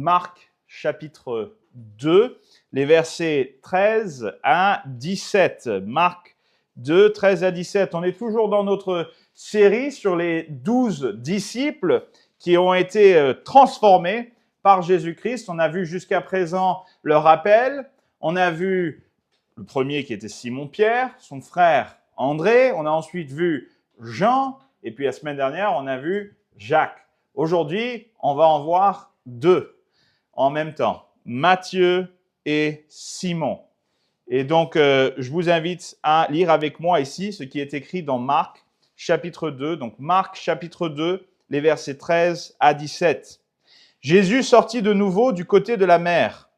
Marc chapitre 2, les versets 13 à 17. Marc 2, 13 à 17. On est toujours dans notre série sur les 12 disciples qui ont été transformés par Jésus-Christ. On a vu jusqu'à présent leur appel. On a vu le premier qui était Simon-Pierre, son frère André. On a ensuite vu Jean. Et puis la semaine dernière, on a vu Jacques. Aujourd'hui, on va en voir deux en même temps, Matthieu et Simon. Et donc, je vous invite à lire avec moi ici ce qui est écrit dans Marc chapitre 2. Donc, Marc chapitre 2, les versets 13 à 17. Jésus sortit de nouveau du côté de la mer.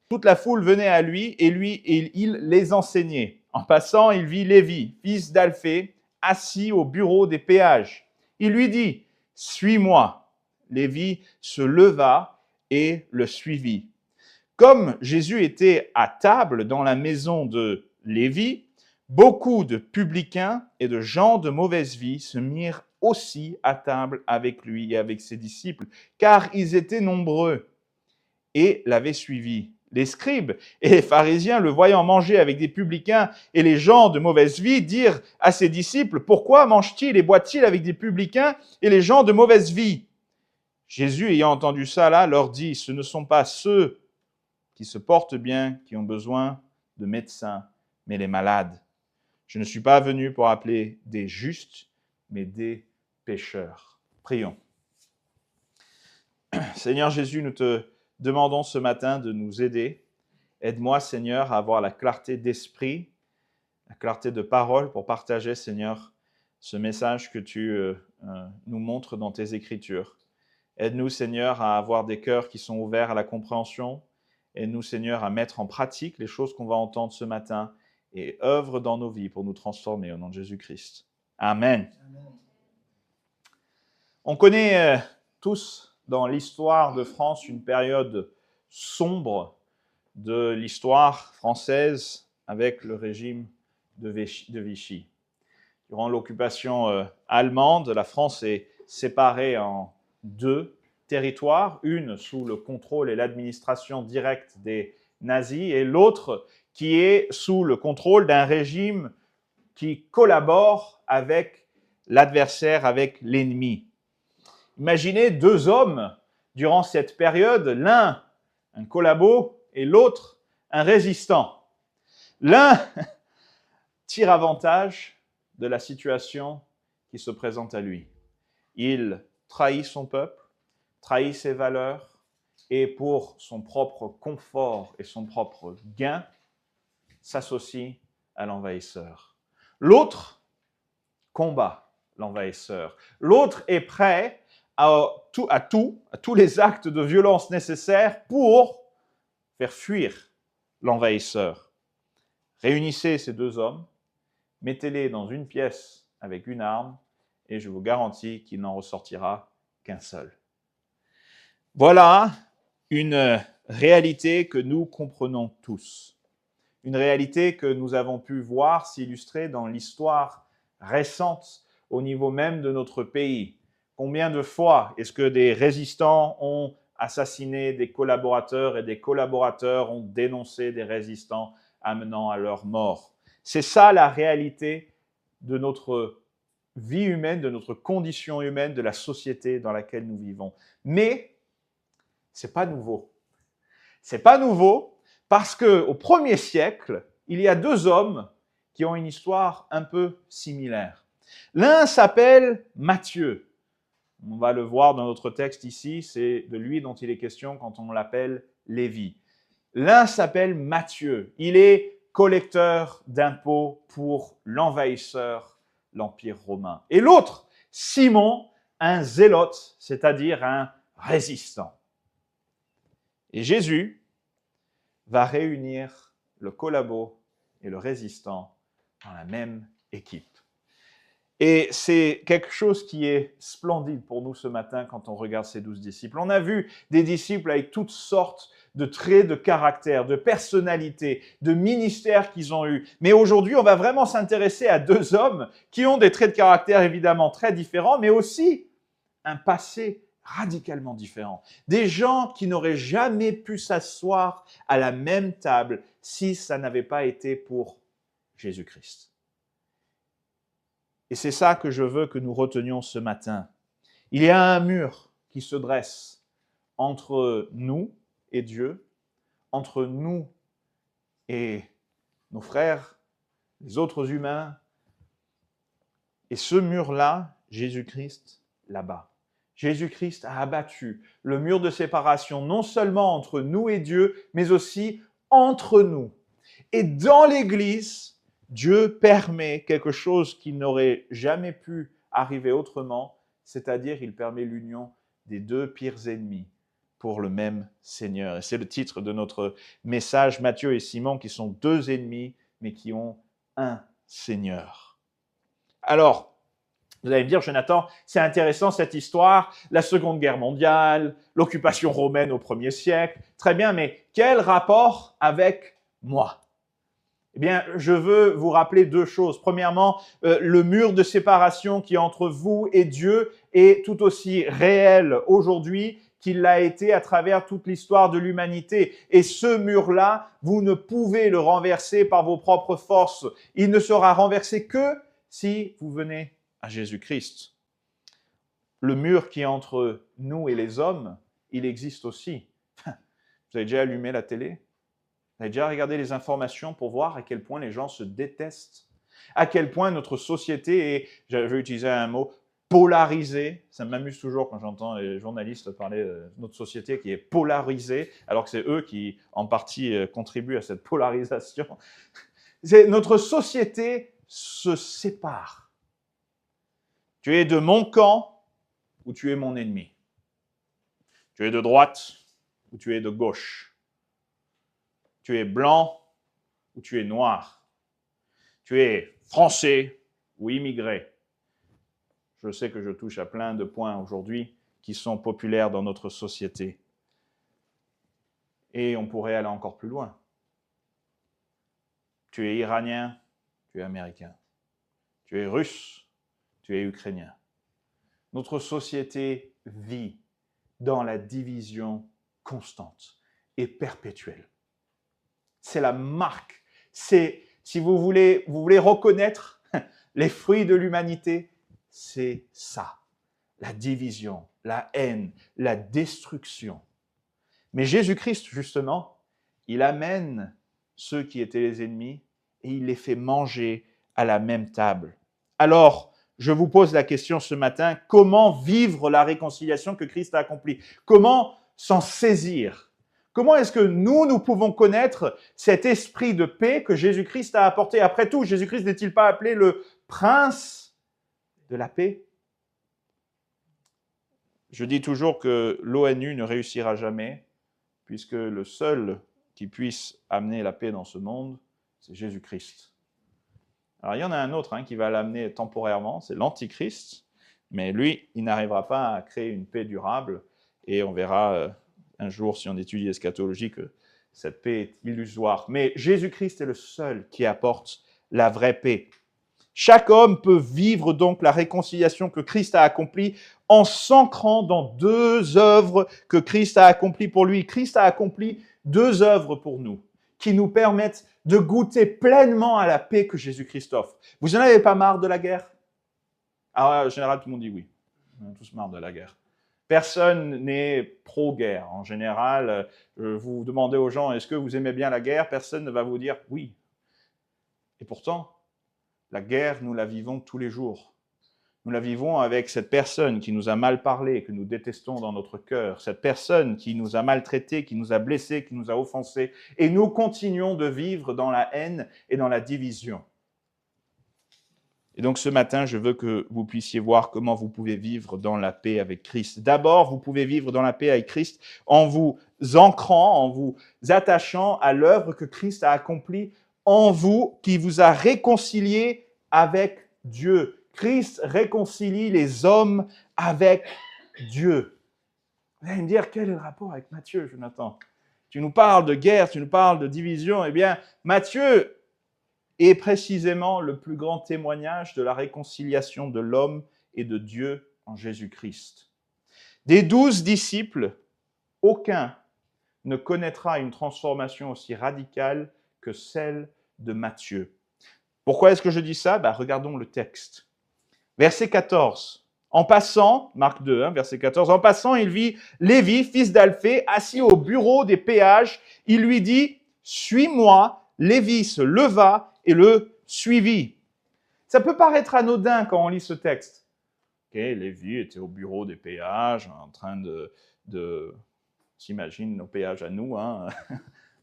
Toute la foule venait à lui et il les enseignait. En passant, il vit Lévi, fils d'Alphée, assis au bureau des péages. Il lui dit, « Suis-moi ». Lévi se leva et le suivit. Comme Jésus était à table dans la maison de Lévi, beaucoup de publicains et de gens de mauvaise vie se mirent aussi à table avec lui et avec ses disciples, car ils étaient nombreux et l'avaient suivi. Les scribes et les pharisiens, le voyant manger avec des publicains et les gens de mauvaise vie, dirent à ses disciples, « Pourquoi mange-t-il et boit-il avec des publicains et les gens de mauvaise vie ?» Jésus, ayant entendu ça, là, leur dit, « Ce ne sont pas ceux qui se portent bien qui ont besoin de médecins, mais les malades. Je ne suis pas venu pour appeler des justes, mais des pécheurs. » Prions. Seigneur Jésus, nous te demandons ce matin de nous aider. Aide-moi, Seigneur, à avoir la clarté d'esprit, la clarté de parole pour partager, Seigneur, ce message que tu nous montres dans tes Écritures. Aide-nous, Seigneur, à avoir des cœurs qui sont ouverts à la compréhension. Aide-nous, Seigneur, à mettre en pratique les choses qu'on va entendre ce matin et œuvre dans nos vies pour nous transformer au nom de Jésus-Christ. Amen. Amen. On connaît tous dans l'histoire de France une période sombre de l'histoire française avec le régime de Vichy. Durant l'occupation allemande, la France est séparée en deux territoires, une sous le contrôle et l'administration directe des nazis et l'autre qui est sous le contrôle d'un régime qui collabore avec l'adversaire, avec l'ennemi. Imaginez deux hommes durant cette période, l'un un collabo et l'autre un résistant. L'un tire avantage de la situation qui se présente à lui. Il trahit son peuple, trahit ses valeurs et pour son propre confort et son propre gain, s'associe à l'envahisseur. L'autre combat l'envahisseur. L'autre est prêt à tous les actes de violence nécessaires pour faire fuir l'envahisseur. Réunissez ces deux hommes, mettez-les dans une pièce avec une arme et je vous garantis qu'il n'en ressortira qu'un seul. Voilà une réalité que nous comprenons tous. Une réalité que nous avons pu voir s'illustrer dans l'histoire récente au niveau même de notre pays. Combien de fois est-ce que des résistants ont assassiné des collaborateurs et des collaborateurs ont dénoncé des résistants amenant à leur mort? C'est ça la réalité de notre vie humaine, de notre condition humaine, de la société dans laquelle nous vivons. Mais c'est pas nouveau. C'est pas nouveau parce qu'au 1er siècle, il y a deux hommes qui ont une histoire un peu similaire. L'un s'appelle Matthieu. On va le voir dans notre texte ici, c'est de lui dont il est question quand on l'appelle Lévi. L'un s'appelle Matthieu. Il est collecteur d'impôts pour l'envahisseur, l'Empire romain. Et l'autre, Simon, un zélote, c'est-à-dire un résistant. Et Jésus va réunir le collabo et le résistant dans la même équipe. Et c'est quelque chose qui est splendide pour nous ce matin quand on regarde ces 12 disciples. On a vu des disciples avec toutes sortes de traits de caractère, de personnalité, de ministères qu'ils ont eus. Mais aujourd'hui, on va vraiment s'intéresser à deux hommes qui ont des traits de caractère évidemment très différents, mais aussi un passé radicalement différents. Des gens qui n'auraient jamais pu s'asseoir à la même table si ça n'avait pas été pour Jésus-Christ. Et c'est ça que je veux que nous retenions ce matin. Il y a un mur qui se dresse entre nous et Dieu, entre nous et nos frères, les autres humains. Et ce mur-là, Jésus-Christ l'abat. Jésus-Christ a abattu le mur de séparation non seulement entre nous et Dieu, mais aussi entre nous. Et dans l'Église, Dieu permet quelque chose qui n'aurait jamais pu arriver autrement, c'est-à-dire il permet l'union des deux pires ennemis pour le même Seigneur. Et c'est le titre de notre message, Matthieu et Simon, qui sont deux ennemis, mais qui ont un Seigneur. Alors, vous allez me dire, Jonathan, c'est intéressant cette histoire, la Seconde Guerre mondiale, l'occupation romaine au 1er siècle. Très bien, mais quel rapport avec moi? Eh bien, je veux vous rappeler deux choses. Premièrement, le mur de séparation qui est entre vous et Dieu est tout aussi réel aujourd'hui qu'il l'a été à travers toute l'histoire de l'humanité. Et ce mur-là, vous ne pouvez le renverser par vos propres forces. Il ne sera renversé que si vous venez à Jésus-Christ. Le mur qui est entre nous et les hommes, il existe aussi. Vous avez déjà allumé la télé? Vous avez déjà regardé les informations pour voir à quel point les gens se détestent? À quel point notre société est, je vais utiliser un mot, polarisée. Ça m'amuse toujours quand j'entends les journalistes parler de notre société qui est polarisée, alors que c'est eux qui, en partie, contribuent à cette polarisation. Notre société se sépare. Tu es de mon camp ou tu es mon ennemi. Tu es de droite ou tu es de gauche. Tu es blanc ou tu es noir. Tu es français ou immigré. Je sais que je touche à plein de points aujourd'hui qui sont populaires dans notre société. Et on pourrait aller encore plus loin. Tu es iranien, tu es américain. Tu es russe, tu es ukrainien. Notre société vit dans la division constante et perpétuelle. C'est la marque. C'est, si vous voulez reconnaître les fruits de l'humanité, c'est ça. La division, la haine, la destruction. Mais Jésus-Christ, justement, il amène ceux qui étaient les ennemis et il les fait manger à la même table. Alors, je vous pose la question ce matin, comment vivre la réconciliation que Christ a accomplie? Comment s'en saisir? Comment est-ce que nous pouvons connaître cet esprit de paix que Jésus-Christ a apporté? Après tout, Jésus-Christ n'est-il pas appelé le prince de la paix? Je dis toujours que l'ONU ne réussira jamais, puisque le seul qui puisse amener la paix dans ce monde, c'est Jésus-Christ. Alors, il y en a un autre qui va l'amener temporairement, c'est l'Antichrist, mais lui, il n'arrivera pas à créer une paix durable, et on verra un jour, si on étudie l'eschatologie, que cette paix est illusoire. Mais Jésus-Christ est le seul qui apporte la vraie paix. Chaque homme peut vivre donc la réconciliation que Christ a accomplie en s'ancrant dans deux œuvres que Christ a accomplies pour lui. Christ a accompli deux œuvres pour nous, qui nous permettent de goûter pleinement à la paix que Jésus-Christ offre. Vous n'en avez pas marre de la guerre? Alors, en général, tout le monde dit oui. On a tous marre de la guerre. Personne n'est pro-guerre. En général, vous demandez aux gens, est-ce que vous aimez bien la guerre? Personne ne va vous dire oui. Et pourtant, la guerre, nous la vivons tous les jours. Nous la vivons avec cette personne qui nous a mal parlé, que nous détestons dans notre cœur, cette personne qui nous a maltraités, qui nous a blessés, qui nous a offensés, et nous continuons de vivre dans la haine et dans la division. Et donc ce matin, je veux que vous puissiez voir comment vous pouvez vivre dans la paix avec Christ. D'abord, vous pouvez vivre dans la paix avec Christ en vous ancrant, en vous attachant à l'œuvre que Christ a accomplie en vous, qui vous a réconcilié avec Dieu. Christ réconcilie les hommes avec Dieu. Vous allez me dire, quel est le rapport avec Matthieu, Jonathan? Tu nous parles de guerre, tu nous parles de division. Eh bien, Matthieu est précisément le plus grand témoignage de la réconciliation de l'homme et de Dieu en Jésus-Christ. Des 12 disciples, aucun ne connaîtra une transformation aussi radicale que celle de Matthieu. Pourquoi est-ce que je dis ça? Regardons le texte. Verset 14. En passant, Marc 2, verset 14, en passant, il vit Lévi, fils d'Alphée, assis au bureau des péages. Il lui dit, « Suis-moi ». Lévi se leva et le suivit. Ça peut paraître anodin quand on lit ce texte. Okay, Lévi était au bureau des péages, en train de s'imagine nos péages à nous, en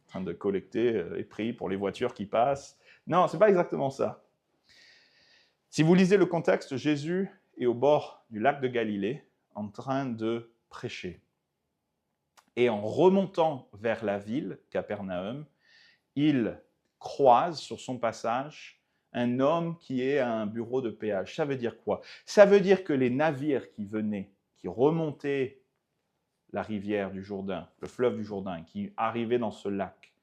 train de collecter les prix pour les voitures qui passent. Non, ce n'est pas exactement ça. Si vous lisez le contexte, Jésus est au bord du lac de Galilée, en train de prêcher. Et en remontant vers la ville, Capernaum, il croise sur son passage un homme qui est à un bureau de péage. Ça veut dire quoi? Ça veut dire que les navires qui venaient, qui remontaient la rivière du Jourdain, le fleuve du Jourdain, qui arrivaient dans ce lac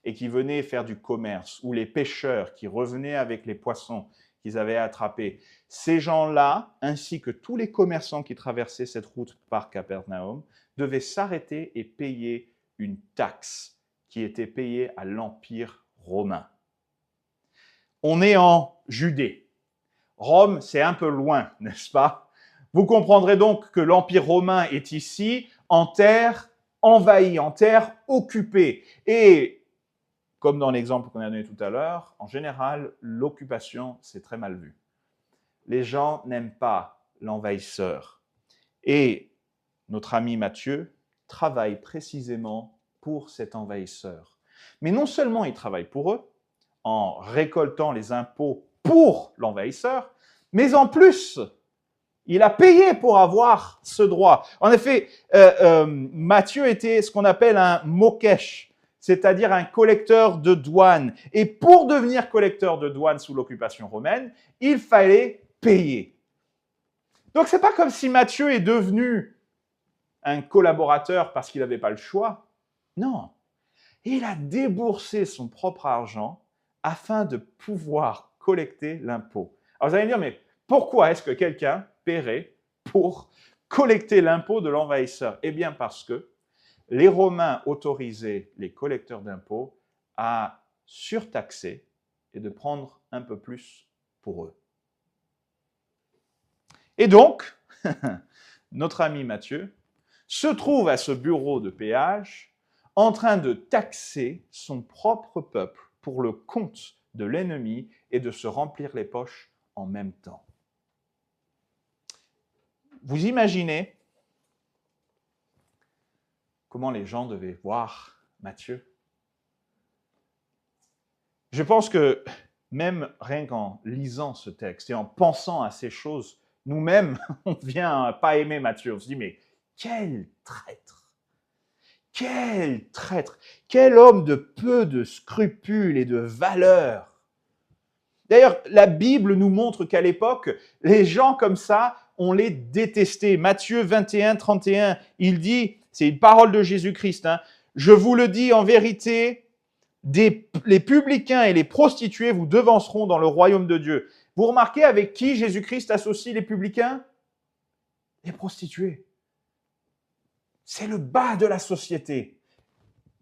et qui venaient faire du commerce, ou les pêcheurs qui revenaient avec les poissons qu'ils avaient attrapés, ces gens-là, ainsi que tous les commerçants qui traversaient cette route par Capernaum, devaient s'arrêter et payer une taxe qui était payée à l'Empire romain. On est en Judée. Rome, c'est un peu loin, n'est-ce pas? Vous comprendrez donc que l'Empire romain est ici en terre envahie, en terre occupée. Et comme dans l'exemple qu'on a donné tout à l'heure, en général, l'occupation, c'est très mal vu. Les gens n'aiment pas l'envahisseur. Et notre ami Matthieu travaille précisément pour cet envahisseur. Mais non seulement il travaille pour eux, en récoltant les impôts pour l'envahisseur, mais en plus, il a payé pour avoir ce droit. En effet, Matthieu était ce qu'on appelle un mokesh, c'est-à-dire un collecteur de douane. Et pour devenir collecteur de douane sous l'occupation romaine, il fallait payer. Donc, ce n'est pas comme si Matthieu est devenu un collaborateur parce qu'il n'avait pas le choix. Non, il a déboursé son propre argent afin de pouvoir collecter l'impôt. Alors, vous allez me dire, mais pourquoi est-ce que quelqu'un paierait pour collecter l'impôt de l'envahisseur? Eh bien, parce que les Romains autorisaient les collecteurs d'impôts à surtaxer et de prendre un peu plus pour eux. Et donc, notre ami Matthieu se trouve à ce bureau de péage en train de taxer son propre peuple pour le compte de l'ennemi et de se remplir les poches en même temps. Vous imaginez comment les gens devaient voir Matthieu? Je pense que même rien qu'en lisant ce texte et en pensant à ces choses, nous-mêmes, on vient à pas aimer Matthieu. On se dit, mais quel traître! Quel traître! Quel homme de peu de scrupules et de valeurs! D'ailleurs, la Bible nous montre qu'à l'époque, les gens comme ça, on les détestait. Matthieu 21, 31, il dit, c'est une parole de Jésus-Christ, je vous le dis en vérité, les publicains et les prostituées vous devanceront dans le royaume de Dieu. Vous remarquez avec qui Jésus-Christ associe les publicains? Les prostituées. C'est le bas de la société.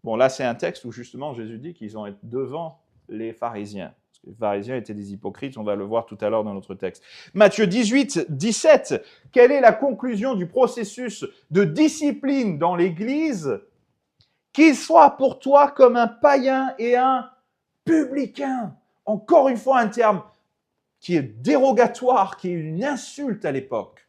Bon, là, c'est un texte où justement Jésus dit qu'ils ont été devant les pharisiens. Parce que les pharisiens étaient des hypocrites, on va le voir tout à l'heure dans notre texte. Matthieu 18, 17, quelle est la conclusion du processus de discipline dans l'Église? Qu'il soit pour toi comme un païen et un publicain. Encore une fois, un terme qui est dérogatoire, qui est une insulte à l'époque.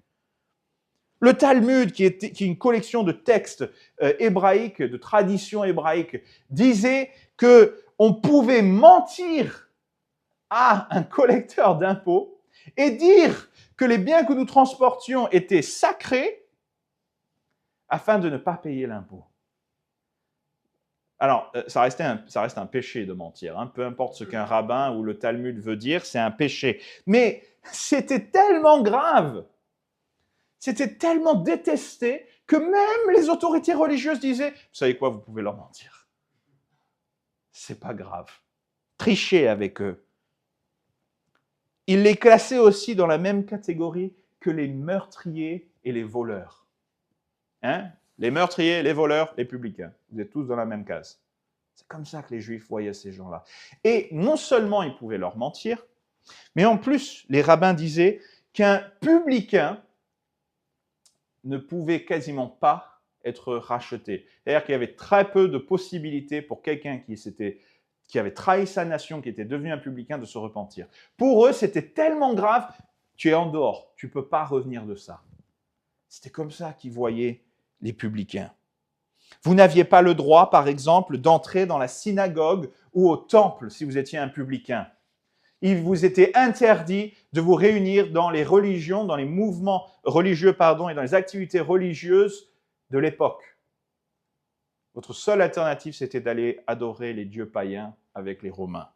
Le Talmud, qui est une collection de textes hébraïques, de traditions hébraïques, disait qu'on pouvait mentir à un collecteur d'impôts et dire que les biens que nous transportions étaient sacrés afin de ne pas payer l'impôt. Alors, ça reste un péché de mentir. Peu importe ce qu'un rabbin ou le Talmud veut dire, c'est un péché. Mais c'était tellement grave, c'était tellement détesté que même les autorités religieuses disaient « Vous savez quoi, vous pouvez leur mentir. C'est pas grave. » Trichez avec eux. Il les classait aussi dans la même catégorie que les meurtriers et les voleurs. Hein? Les meurtriers, les voleurs, les publicains. Vous êtes tous dans la même case. C'est comme ça que les Juifs voyaient ces gens-là. Et non seulement ils pouvaient leur mentir, mais en plus, les rabbins disaient qu'un publicain ne pouvait quasiment pas être racheté. C'est-à-dire qu'il y avait très peu de possibilités pour quelqu'un qui avait trahi sa nation, qui était devenu un publicain, de se repentir. Pour eux, c'était tellement grave, tu es en dehors, tu ne peux pas revenir de ça. C'était comme ça qu'ils voyaient les publicains. Vous n'aviez pas le droit, par exemple, d'entrer dans la synagogue ou au temple si vous étiez un publicain. Il vous était interdit de vous réunir dans les religions, dans les mouvements religieux, et dans les activités religieuses de l'époque. Votre seule alternative, c'était d'aller adorer les dieux païens avec les Romains.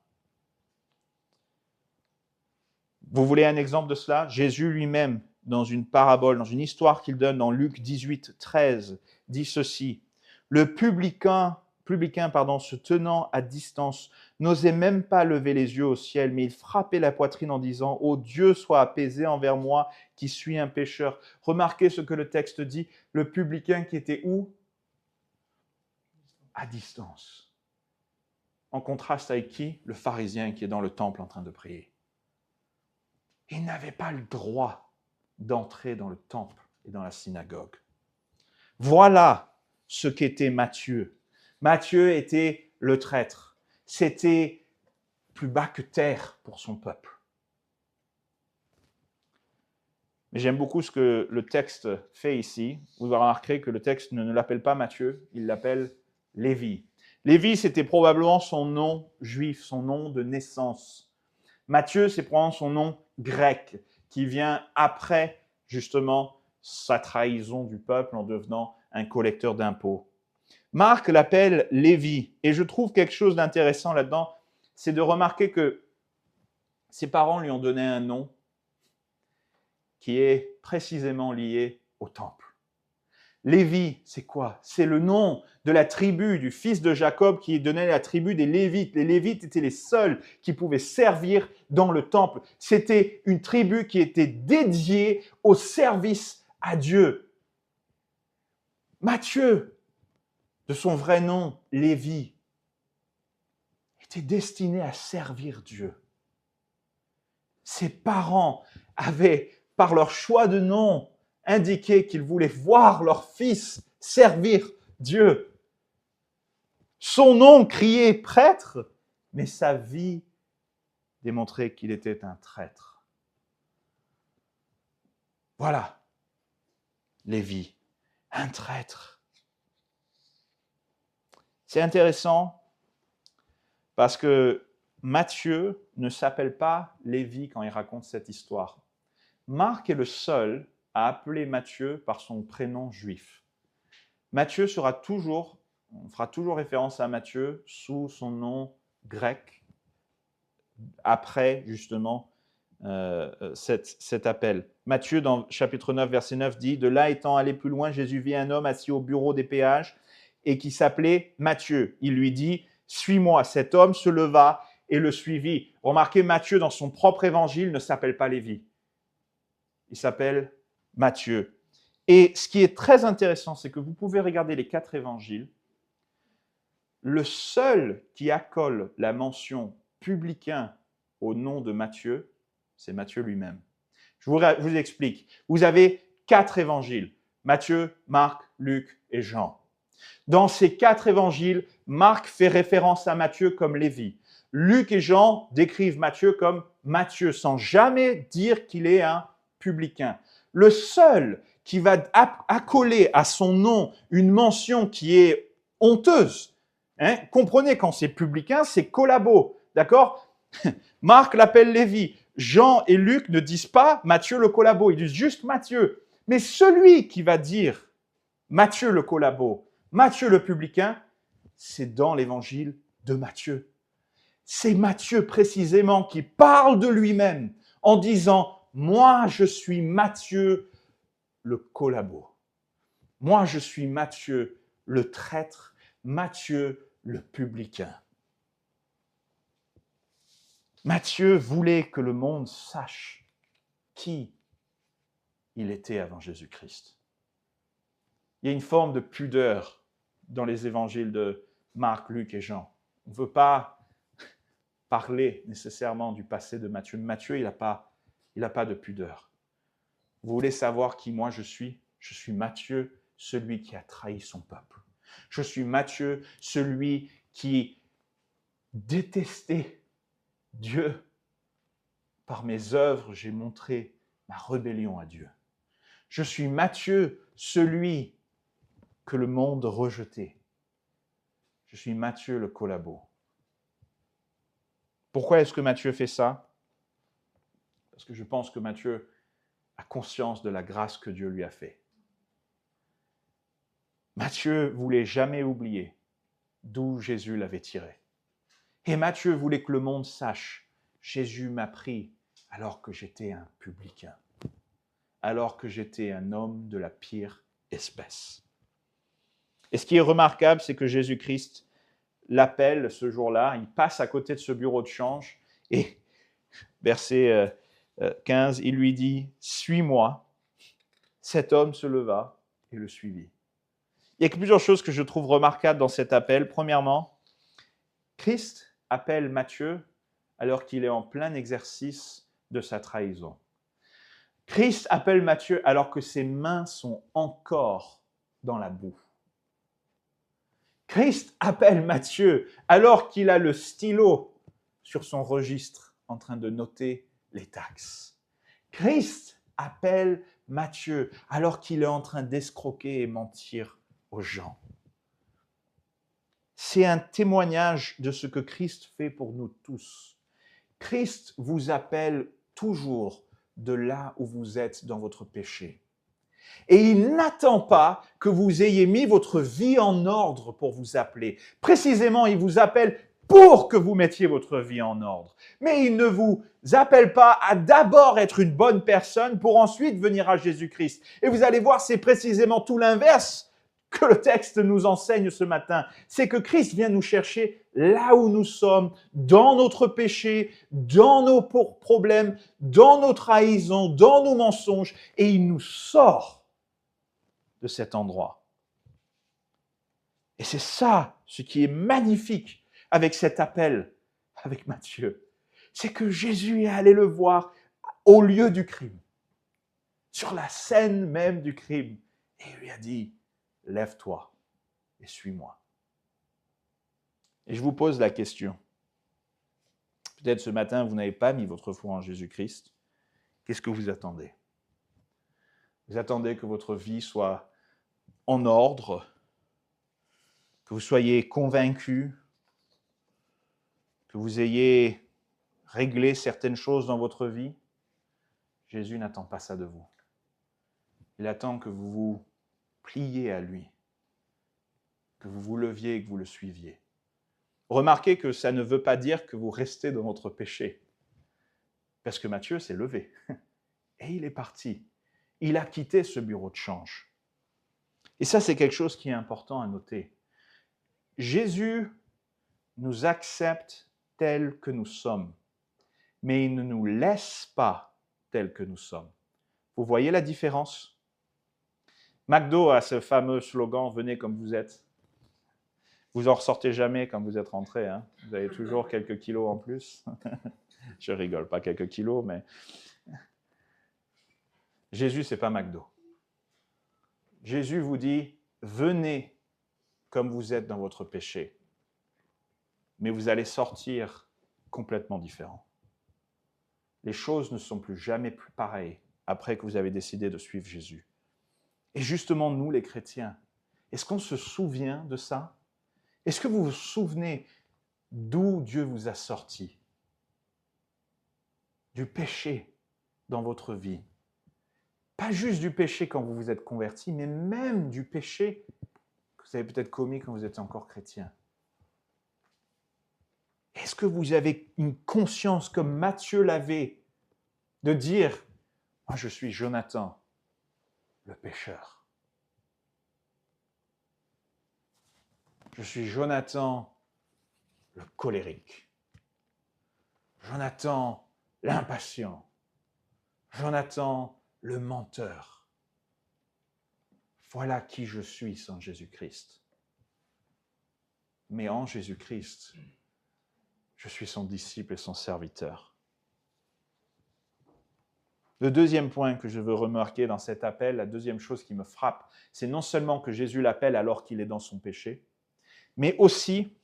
Vous voulez un exemple de cela? Jésus lui-même, dans une parabole, dans une histoire qu'il donne dans Luc 18, 13, dit ceci. Le publicain, se tenant à distance, n'osait même pas lever les yeux au ciel, mais il frappait la poitrine en disant « Ô Dieu, sois apaisé envers moi qui suis un pécheur ». Remarquez ce que le texte dit, le publicain qui était où? À distance. En contraste avec qui? Le pharisien qui est dans le temple en train de prier. Il n'avait pas le droit d'entrer dans le temple et dans la synagogue. Voilà ce qu'était Matthieu. Matthieu était le traître. C'était plus bas que terre pour son peuple. Mais j'aime beaucoup ce que le texte fait ici. Vous remarquerez que le texte ne l'appelle pas Matthieu, il l'appelle Lévi. Lévi, c'était probablement son nom juif, son nom de naissance. Matthieu, c'est probablement son nom grec, qui vient après, justement, sa trahison du peuple en devenant un collecteur d'impôts. Marc l'appelle Lévi, et je trouve quelque chose d'intéressant là-dedans, c'est de remarquer que ses parents lui ont donné un nom qui est précisément lié au temple. Lévi, c'est quoi? C'est le nom de la tribu du fils de Jacob qui donnait la tribu des Lévites. Les Lévites étaient les seuls qui pouvaient servir dans le temple. C'était une tribu qui était dédiée au service à Dieu. Matthieu, de son vrai nom, Lévi, était destiné à servir Dieu. Ses parents avaient, par leur choix de nom, indiqué qu'ils voulaient voir leur fils servir Dieu. Son nom criait prêtre, mais sa vie démontrait qu'il était un traître. Voilà, Lévi, un traître. C'est intéressant parce que Matthieu ne s'appelle pas Lévi quand il raconte cette histoire. Marc est le seul à appeler Matthieu par son prénom juif. Matthieu on fera toujours référence à Matthieu sous son nom grec, après justement cet appel. Matthieu, dans chapitre 9, verset 9, dit « De là étant allé plus loin, Jésus vit un homme assis au bureau des péages et qui s'appelait Matthieu. Il lui dit « Suis-moi ». Cet homme se leva et le suivit. Remarquez, Matthieu, dans son propre évangile, ne s'appelle pas Lévi. Il s'appelle Matthieu. Et ce qui est très intéressant, c'est que vous pouvez regarder les 4 évangiles. Le seul qui accole la mention publicain au nom de Matthieu, c'est Matthieu lui-même. Je vous explique. Vous avez 4 évangiles, Matthieu, Marc, Luc et Jean. Dans ces 4 évangiles, Marc fait référence à Matthieu comme Lévi. Luc et Jean décrivent Matthieu comme Matthieu, sans jamais dire qu'il est un publicain. Le seul qui va accoler à son nom une mention qui est honteuse, comprenez, quand c'est publicain, c'est collabo, d'accord? Marc l'appelle Lévi. Jean et Luc ne disent pas Matthieu le collabo, ils disent juste Matthieu. Mais celui qui va dire Matthieu le collabo, Matthieu le publicain, c'est dans l'évangile de Matthieu. C'est Matthieu précisément qui parle de lui-même en disant « Moi, je suis Matthieu le collabo. Moi, je suis Matthieu le traître, Matthieu le publicain. » Matthieu voulait que le monde sache qui il était avant Jésus-Christ. Il y a une forme de pudeur dans les évangiles de Marc, Luc et Jean. On ne veut pas parler nécessairement du passé de Matthieu. Matthieu, il n'a pas de pudeur. Vous voulez savoir qui moi je suis? Je suis Matthieu, celui qui a trahi son peuple. Je suis Matthieu, celui qui détestait Dieu. Par mes œuvres, j'ai montré ma rébellion à Dieu. Je suis Matthieu, celui que le monde rejetait. Je suis Matthieu le collabo. Pourquoi est-ce que Matthieu fait ça? Parce que je pense que Matthieu a conscience de la grâce que Dieu lui a faite. Matthieu voulait jamais oublier d'où Jésus l'avait tiré. Et Matthieu voulait que le monde sache, Jésus m'a pris alors que j'étais un publicain, alors que j'étais un homme de la pire espèce. Et ce qui est remarquable, c'est que Jésus-Christ l'appelle ce jour-là, il passe à côté de ce bureau de change et verset 15, il lui dit « Suis-moi ». Cet homme se leva et le suivit. Il y a plusieurs choses que je trouve remarquables dans cet appel. Premièrement, Christ appelle Matthieu alors qu'il est en plein exercice de sa trahison. Christ appelle Matthieu alors que ses mains sont encore dans la boue. Christ appelle Matthieu alors qu'il a le stylo sur son registre en train de noter les taxes. Christ appelle Matthieu alors qu'il est en train d'escroquer et mentir aux gens. C'est un témoignage de ce que Christ fait pour nous tous. Christ vous appelle toujours de là où vous êtes dans votre péché. Et il n'attend pas que vous ayez mis votre vie en ordre pour vous appeler. Précisément, il vous appelle pour que vous mettiez votre vie en ordre. Mais il ne vous appelle pas à d'abord être une bonne personne pour ensuite venir à Jésus-Christ. Et vous allez voir, c'est précisément tout l'inverse que le texte nous enseigne ce matin. C'est que Christ vient nous chercher là où nous sommes, dans notre péché, dans nos problèmes, dans nos trahisons, dans nos mensonges, et il nous sort de cet endroit. Et c'est ça, ce qui est magnifique avec cet appel avec Matthieu. C'est que Jésus est allé le voir au lieu du crime, sur la scène même du crime, et il lui a dit, lève-toi et suis-moi. Et je vous pose la question. Peut-être ce matin, vous n'avez pas mis votre foi en Jésus-Christ. Qu'est-ce que vous attendez? Vous attendez que votre vie soit en ordre, que vous soyez convaincu, que vous ayez réglé certaines choses dans votre vie? Jésus n'attend pas ça de vous. Il attend que vous vous pliez à lui, que vous vous leviez et que vous le suiviez. Remarquez que ça ne veut pas dire que vous restez dans votre péché, parce que Matthieu s'est levé et il est parti. Il a quitté ce bureau de change. Et ça, c'est quelque chose qui est important à noter. Jésus nous accepte tels que nous sommes, mais il ne nous laisse pas tels que nous sommes. Vous voyez la différence? McDo a ce fameux slogan « Venez comme vous êtes ». Vous en ressortez jamais quand vous êtes rentré. Hein. Vous avez toujours quelques kilos en plus. Je rigole, pas quelques kilos, mais... Jésus, c'est pas McDo. Jésus vous dit, venez comme vous êtes dans votre péché, mais vous allez sortir complètement différent. Les choses ne sont plus jamais plus pareilles après que vous avez décidé de suivre Jésus. Et justement, nous, les chrétiens, est-ce qu'on se souvient de ça? Est-ce que vous vous souvenez d'où Dieu vous a sorti? Du péché dans votre vie. Pas juste du péché quand vous vous êtes converti, mais même du péché que vous avez peut-être commis quand vous étiez encore chrétien. Est-ce que vous avez une conscience comme Matthieu l'avait de dire « Moi, je suis Jonathan, le pécheur. Je suis Jonathan, le colérique. Jonathan, l'impatient. Jonathan, le menteur. » Voilà qui je suis sans Jésus-Christ. Mais en Jésus-Christ, je suis son disciple et son serviteur. Le deuxième point que je veux remarquer dans cet appel, la deuxième chose qui me frappe, c'est non seulement que Jésus l'appelle alors qu'il est dans son péché, mais aussi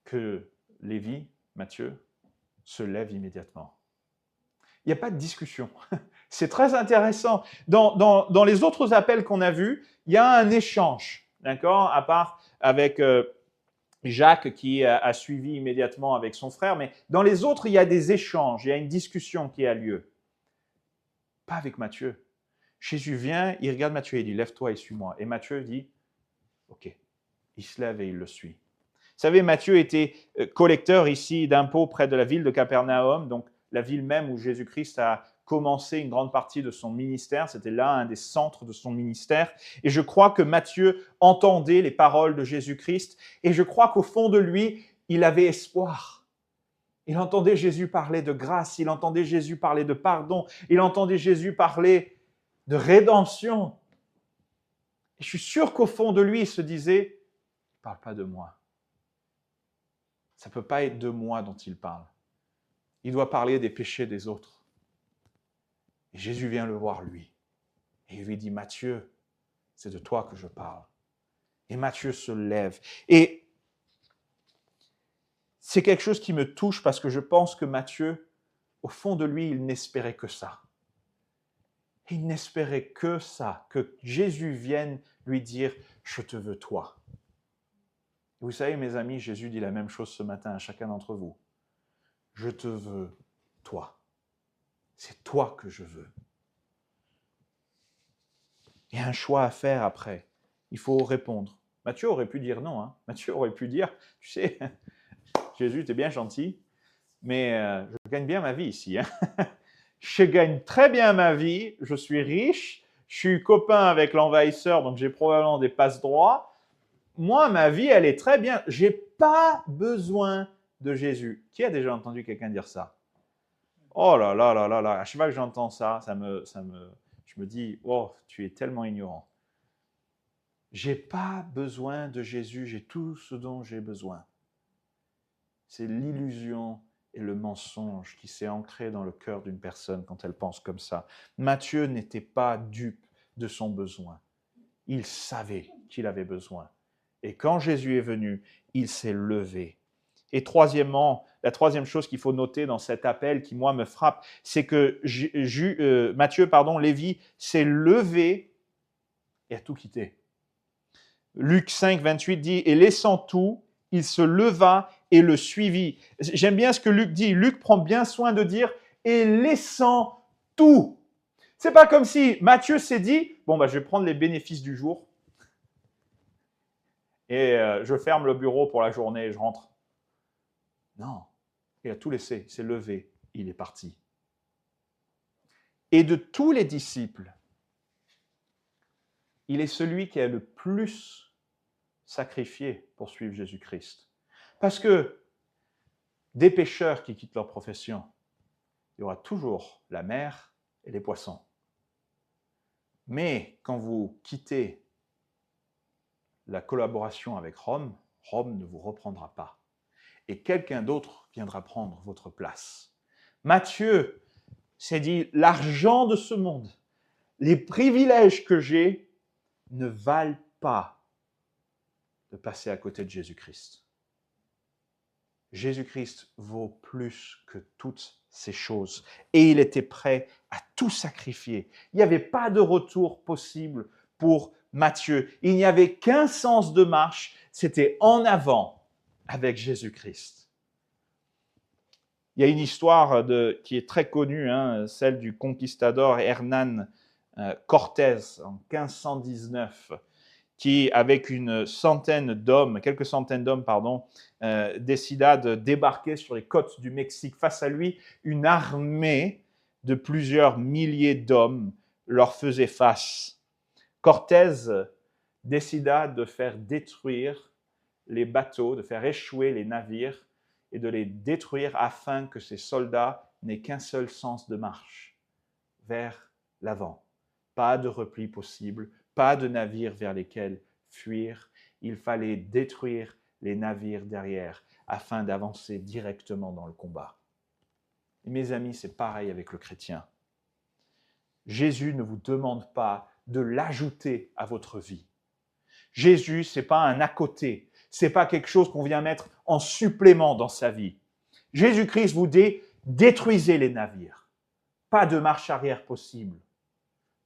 que Lévi, Matthieu, se lève immédiatement. Il n'y a pas de discussion. C'est très intéressant. Dans les autres appels qu'on a vus, il y a un échange, d'accord, à part avec Jacques qui a suivi immédiatement avec son frère, mais dans les autres, il y a des échanges, il y a une discussion qui a lieu. Pas avec Matthieu. Jésus vient, il regarde Matthieu et il dit « Lève-toi et suis-moi ». Et Matthieu dit « Ok ». Il se lève et il le suit. Vous savez, Matthieu était collecteur ici d'impôts près de la ville de Capernaum, donc la ville même où Jésus-Christ a commencé une grande partie de son ministère. C'était là un des centres de son ministère. Et je crois que Matthieu entendait les paroles de Jésus-Christ. Et je crois qu'au fond de lui, il avait espoir. Il entendait Jésus parler de grâce. Il entendait Jésus parler de pardon. Il entendait Jésus parler de rédemption. Et je suis sûr qu'au fond de lui, il se disait, « Ne parle pas de moi. Ça ne peut pas être de moi dont il parle. Il doit parler des péchés des autres. » Et Jésus vient le voir, lui. Et il lui dit, « Matthieu, c'est de toi que je parle. » Et Matthieu se lève. Et c'est quelque chose qui me touche parce que je pense que Matthieu, au fond de lui, il n'espérait que ça. Il n'espérait que ça, que Jésus vienne lui dire, « Je te veux toi. » Vous savez, mes amis, Jésus dit la même chose ce matin à chacun d'entre vous. « Je te veux toi. C'est toi que je veux. » Il y a un choix à faire après. Il faut répondre. Matthieu aurait pu dire non. Matthieu aurait pu dire, tu sais, Jésus, tu es bien gentil, mais je gagne bien ma vie ici. Je gagne très bien ma vie, je suis riche, je suis copain avec l'envahisseur, donc j'ai probablement des passe-droits. Moi, ma vie, elle est très bien. Je n'ai pas besoin de Jésus. Qui a déjà entendu quelqu'un dire ça? Oh là là là là là, à chaque fois que j'entends ça, je me dis, oh, tu es tellement ignorant. J'ai pas besoin de Jésus, j'ai tout ce dont j'ai besoin. C'est l'illusion et le mensonge qui s'est ancré dans le cœur d'une personne quand elle pense comme ça. Matthieu n'était pas dupe de son besoin. Il savait qu'il avait besoin. Et quand Jésus est venu, il s'est levé. Et troisièmement, la troisième chose qu'il faut noter dans cet appel qui, moi, me frappe, c'est que Lévi s'est levé et a tout quitté. Luc 5, 28 dit « Et laissant tout, il se leva et le suivit. » J'aime bien ce que Luc dit. Luc prend bien soin de dire « et laissant tout ». C'est pas comme si Matthieu s'est dit « bon, je vais prendre les bénéfices du jour et je ferme le bureau pour la journée et je rentre. » Non, il a tout laissé, il s'est levé, il est parti. Et de tous les disciples, il est celui qui a le plus sacrifié pour suivre Jésus-Christ. Parce que des pêcheurs qui quittent leur profession, il y aura toujours la mer et les poissons. Mais quand vous quittez la collaboration avec Rome, Rome ne vous reprendra pas. Et quelqu'un d'autre viendra prendre votre place. Matthieu s'est dit, l'argent de ce monde, les privilèges que j'ai ne valent pas de passer à côté de Jésus-Christ. Jésus-Christ vaut plus que toutes ces choses. Et il était prêt à tout sacrifier. Il n'y avait pas de retour possible pour Matthieu. Il n'y avait qu'un sens de marche, c'était en avant avec Jésus-Christ. Il y a une histoire qui est très connue, celle du conquistador Hernán Cortés en 1519, qui, avec quelques centaines d'hommes, décida de débarquer sur les côtes du Mexique. Face à lui, une armée de plusieurs milliers d'hommes leur faisait face. Cortés décida de faire détruire les bateaux, de faire échouer les navires et de les détruire afin que ces soldats n'aient qu'un seul sens de marche, vers l'avant. pas de repli possible, pas de navires vers lesquels fuir. Il fallait détruire les navires derrière afin d'avancer directement dans le combat. Et mes amis, c'est pareil avec le chrétien. Jésus ne vous demande pas de l'ajouter à votre vie. Jésus, ce n'est pas un à côté, ce n'est pas quelque chose qu'on vient mettre en supplément dans sa vie. Jésus-Christ vous dit, détruisez les navires. Pas de marche arrière possible.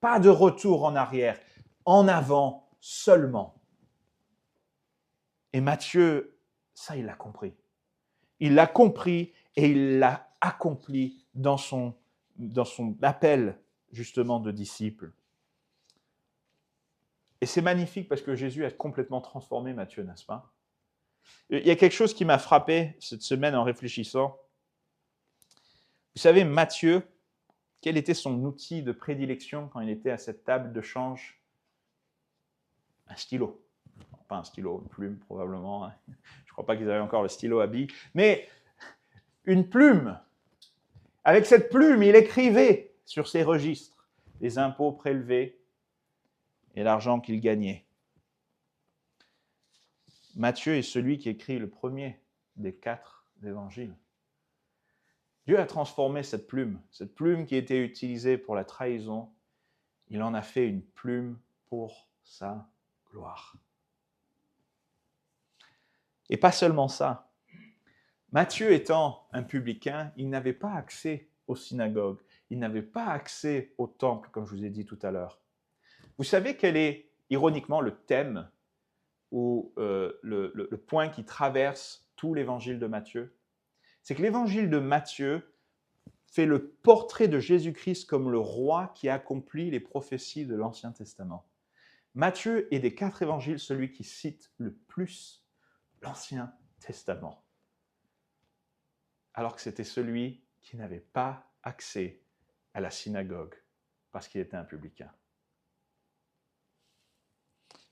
Pas de retour en arrière. En avant seulement. Et Matthieu, ça, il l'a compris. Il l'a compris et il l'a accompli dans son appel, justement, de disciple. Et c'est magnifique parce que Jésus a complètement transformé Matthieu, n'est-ce pas? Il y a quelque chose qui m'a frappé cette semaine en réfléchissant. Vous savez, Matthieu, quel était son outil de prédilection quand il était à cette table de change? Un stylo. Pas un stylo, une plume probablement. Je ne crois pas qu'ils avaient encore le stylo à billes. Mais une plume. Avec cette plume, il écrivait sur ses registres les impôts prélevés et l'argent qu'il gagnait. Matthieu est celui qui écrit le premier des 4 évangiles. Dieu a transformé cette plume qui était utilisée pour la trahison, il en a fait une plume pour sa gloire. Et pas seulement ça. Matthieu étant un publicain, il n'avait pas accès aux synagogues, il n'avait pas accès au temple, comme je vous ai dit tout à l'heure. Vous savez quel est, ironiquement, le thème ou le point qui traverse tout l'évangile de Matthieu? C'est que l'évangile de Matthieu fait le portrait de Jésus-Christ comme le roi qui accomplit les prophéties de l'Ancien Testament. Matthieu est des 4 évangiles celui qui cite le plus l'Ancien Testament, alors que c'était celui qui n'avait pas accès à la synagogue parce qu'il était un publicain.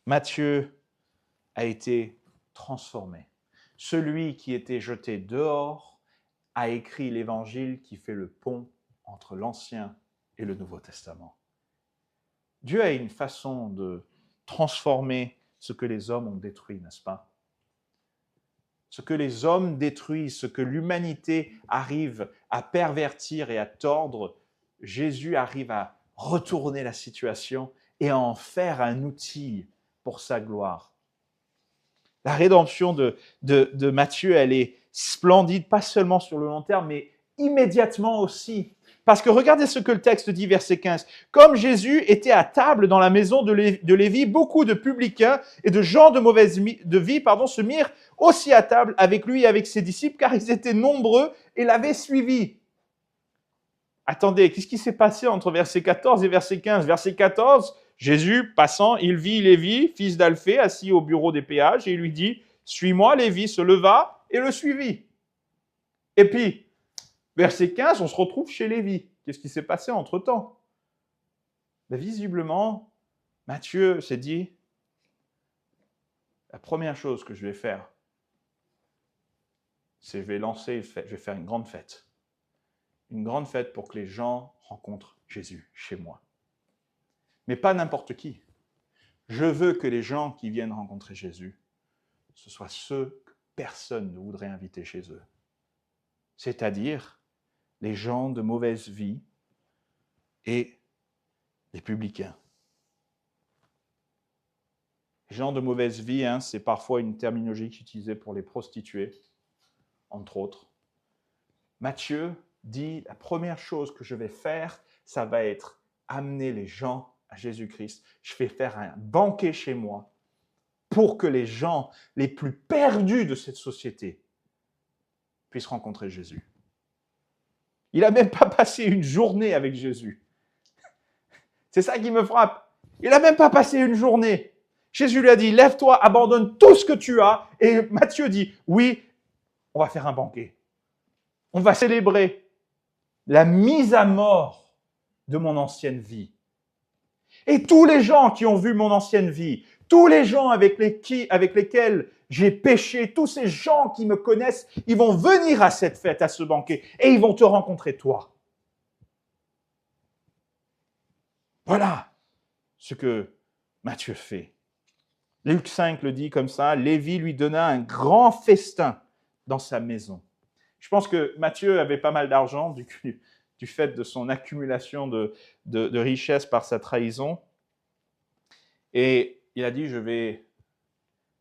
Matthieu a été transformé. Celui qui était jeté dehors a écrit l'évangile qui fait le pont entre l'Ancien et le Nouveau Testament. Dieu a une façon de transformer ce que les hommes ont détruit, n'est-ce pas? Ce que les hommes détruisent, ce que l'humanité arrive à pervertir et à tordre, Jésus arrive à retourner la situation et à en faire un outil pour sa gloire. La rédemption de Matthieu, elle est splendide, pas seulement sur le long terme, mais immédiatement aussi. Parce que regardez ce que le texte dit, verset 15. Comme Jésus était à table dans la maison de Lévi, beaucoup de publicains et de gens de mauvaise vie se mirent aussi à table avec lui et avec ses disciples, car ils étaient nombreux et l'avaient suivi. Attendez, qu'est-ce qui s'est passé entre verset 14 et verset 15? Verset 14, Jésus, passant, il vit Lévi, fils d'Alphée, assis au bureau des péages, et il lui dit, « Suis-moi ». Lévi se leva et le suivit. Et puis, verset 15, on se retrouve chez Lévi. Qu'est-ce qui s'est passé entre-temps? Visiblement, Matthieu s'est dit, la première chose que je vais faire, c'est je vais faire une grande fête. Une grande fête pour que les gens rencontrent Jésus chez moi. Mais pas n'importe qui. Je veux que les gens qui viennent rencontrer Jésus, ce soient ceux que personne ne voudrait inviter chez eux. C'est-à-dire les gens de mauvaise vie et les publicains. Les gens de mauvaise vie, c'est parfois une terminologie qui est utilisée pour les prostituées, entre autres. Matthieu dit, la première chose que je vais faire, ça va être amener les gens à Jésus-Christ. Je vais faire un banquet chez moi pour que les gens les plus perdus de cette société puissent rencontrer Jésus. Il n'a même pas passé une journée avec Jésus. C'est ça qui me frappe. Il n'a même pas passé une journée. Jésus lui a dit, lève-toi, abandonne tout ce que tu as. Et Matthieu dit, oui, on va faire un banquet. On va célébrer la mise à mort de mon ancienne vie. Et tous les gens qui ont vu mon ancienne vie, tous les gens avec lesquels j'ai péché, tous ces gens qui me connaissent, ils vont venir à cette fête, à ce banquet, et ils vont te rencontrer toi. Voilà. ce que Matthieu fait. Luc 5 le dit comme ça, Lévi lui donna un grand festin dans sa maison. Je pense que Matthieu avait pas mal d'argent du fait de son accumulation de richesses par sa trahison. Et il a dit, je vais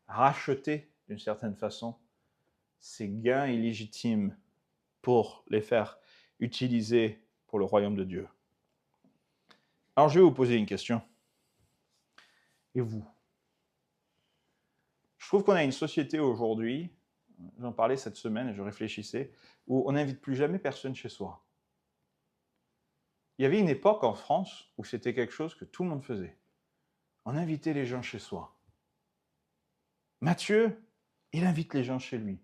racheter d'une certaine façon ces gains illégitimes pour les faire utiliser pour le royaume de Dieu. Alors je vais vous poser une question. Et vous? Je trouve qu'on a une société aujourd'hui, j'en parlais cette semaine et je réfléchissais, où on n'invite plus jamais personne chez soi. Il y avait une époque en France où c'était quelque chose que tout le monde faisait. On invitait les gens chez soi. Matthieu, il invite les gens chez lui.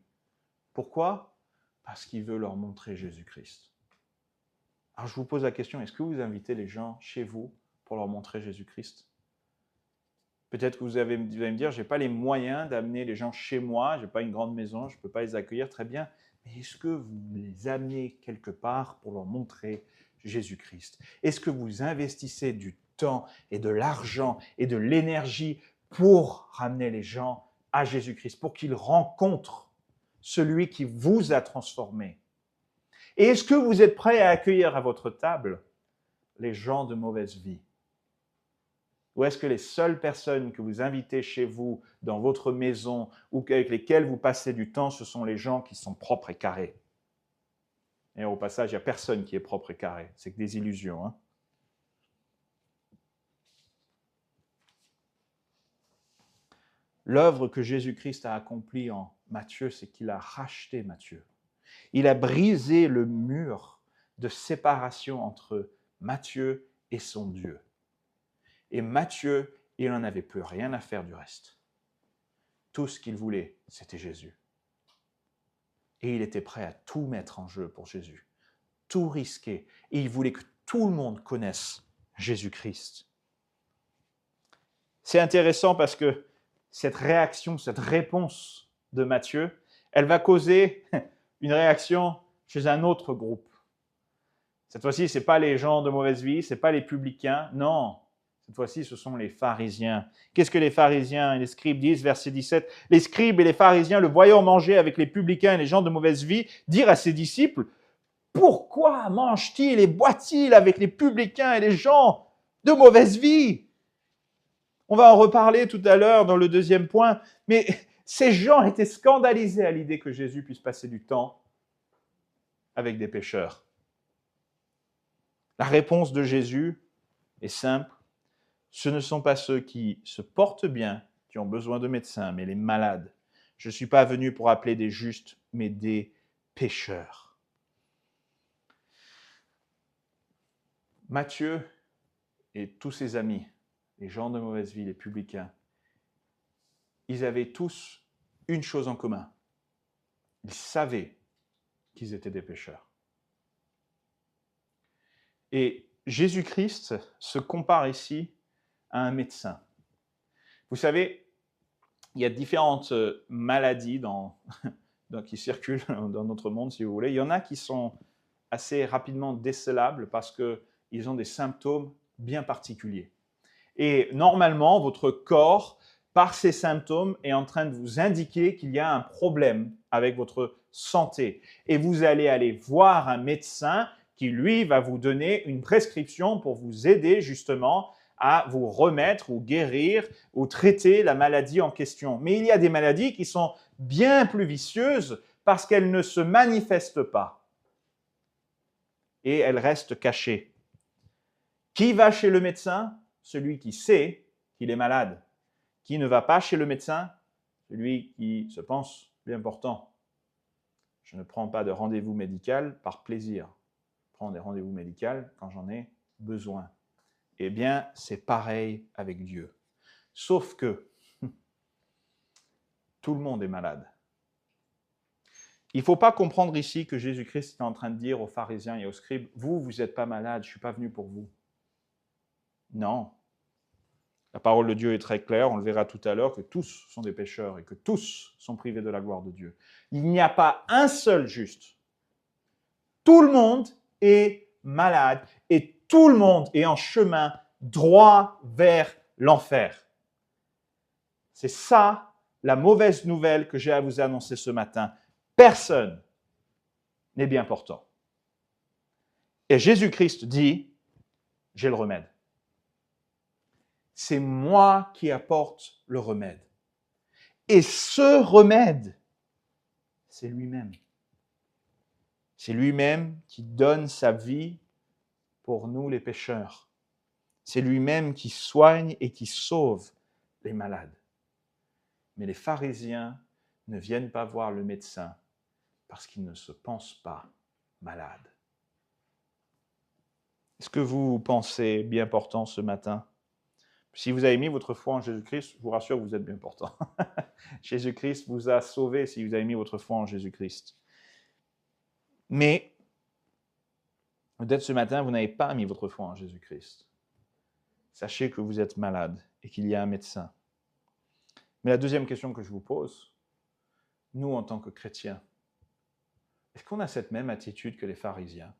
Pourquoi? Parce qu'il veut leur montrer Jésus-Christ. Alors je vous pose la question, est-ce que vous invitez les gens chez vous pour leur montrer Jésus-Christ? Peut-être que vous allez me dire, je n'ai pas les moyens d'amener les gens chez moi, je n'ai pas une grande maison, je ne peux pas les accueillir, très bien. Mais est-ce que vous les amenez quelque part pour leur montrer Jésus-Christ? Est-ce que vous investissez du temps et de l'argent et de l'énergie pour ramener les gens à Jésus-Christ, pour qu'ils rencontrent celui qui vous a transformé? Et est-ce que vous êtes prêt à accueillir à votre table les gens de mauvaise vie? Ou est-ce que les seules personnes que vous invitez chez vous, dans votre maison, ou avec lesquelles vous passez du temps, ce sont les gens qui sont propres et carrés? Et au passage, il n'y a personne qui est propre et carré. C'est que des illusions. Hein? L'œuvre que Jésus-Christ a accomplie en Matthieu, c'est qu'il a racheté Matthieu. Il a brisé le mur de séparation entre Matthieu et son Dieu. Et Matthieu, il n'en avait plus rien à faire du reste. Tout ce qu'il voulait, c'était Jésus. Et il était prêt à tout mettre en jeu pour Jésus, tout risquer. Et il voulait que tout le monde connaisse Jésus-Christ. C'est intéressant parce que cette réaction, cette réponse de Matthieu, elle va causer une réaction chez un autre groupe. Cette fois-ci, ce n'est pas les gens de mauvaise vie, ce n'est pas les publicains, non. Cette fois-ci, ce sont les pharisiens. Qu'est-ce que les pharisiens et les scribes disent? Verset 17. Les scribes et les pharisiens, le voyant manger avec les publicains et les gens de mauvaise vie, dirent à ses disciples, « Pourquoi mange-t-il et boit-il avec les publicains et les gens de mauvaise vie ?» On va en reparler tout à l'heure dans le deuxième point, mais ces gens étaient scandalisés à l'idée que Jésus puisse passer du temps avec des pécheurs. La réponse de Jésus est simple. Ce ne sont pas ceux qui se portent bien qui ont besoin de médecins, mais les malades. Je ne suis pas venu pour appeler des justes, mais des pécheurs. Matthieu et tous ses amis, les gens de mauvaise vie, les publicains, ils avaient tous une chose en commun. Ils savaient qu'ils étaient des pécheurs. Et Jésus-Christ se compare ici à un médecin. Vous savez, il y a différentes maladies qui circulent dans notre monde, si vous voulez. Il y en a qui sont assez rapidement décelables parce qu'ils ont des symptômes bien particuliers. Et normalement, votre corps, par ces symptômes, est en train de vous indiquer qu'il y a un problème avec votre santé. Et vous allez aller voir un médecin qui, lui, va vous donner une prescription pour vous aider justement à vous remettre ou guérir ou traiter la maladie en question. Mais il y a des maladies qui sont bien plus vicieuses parce qu'elles ne se manifestent pas. Et elles restent cachées. Qui va chez le médecin? Celui qui sait qu'il est malade. Qui ne va pas chez le médecin? Celui qui se pense bien portant. Je ne prends pas de rendez-vous médical par plaisir. Je prends des rendez-vous médicaux quand j'en ai besoin. Eh bien, c'est pareil avec Dieu. Sauf que tout le monde est malade. Il ne faut pas comprendre ici que Jésus-Christ est en train de dire aux pharisiens et aux scribes, « Vous n'êtes pas malade, je ne suis pas venu pour vous. » Non. La parole de Dieu est très claire, on le verra tout à l'heure, que tous sont des pécheurs et que tous sont privés de la gloire de Dieu. Il n'y a pas un seul juste. Tout le monde est malade et tout le monde est en chemin droit vers l'enfer. C'est ça la mauvaise nouvelle que j'ai à vous annoncer ce matin. Personne n'est bien portant. Et Jésus-Christ dit, j'ai le remède. C'est moi qui apporte le remède. Et ce remède, c'est lui-même. C'est lui-même qui donne sa vie pour nous les pécheurs. C'est lui-même qui soigne et qui sauve les malades. Mais les pharisiens ne viennent pas voir le médecin parce qu'ils ne se pensent pas malades. Est-ce que vous pensez bien portant ce matin? Si vous avez mis votre foi en Jésus-Christ, je vous rassure, vous êtes bien portant. Jésus-Christ vous a sauvé si vous avez mis votre foi en Jésus-Christ. Mais peut-être ce matin, vous n'avez pas mis votre foi en Jésus-Christ. Sachez que vous êtes malade et qu'il y a un médecin. Mais la deuxième question que je vous pose, nous en tant que chrétiens, est-ce qu'on a cette même attitude que les pharisiens?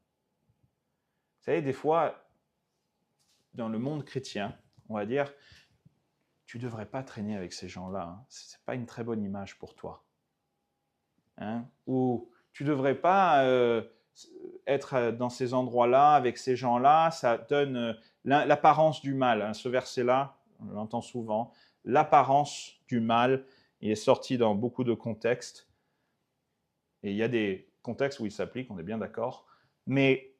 Vous savez, des fois, dans le monde chrétien, on va dire, tu ne devrais pas traîner avec ces gens-là. Hein. Ce n'est pas une très bonne image pour toi. Hein? Ou tu ne devrais pas être dans ces endroits-là, avec ces gens-là. Ça donne l'apparence du mal. Hein. Ce verset-là, on l'entend souvent. L'apparence du mal, il est sorti dans beaucoup de contextes. Et il y a des contextes où il s'applique, on est bien d'accord. Mais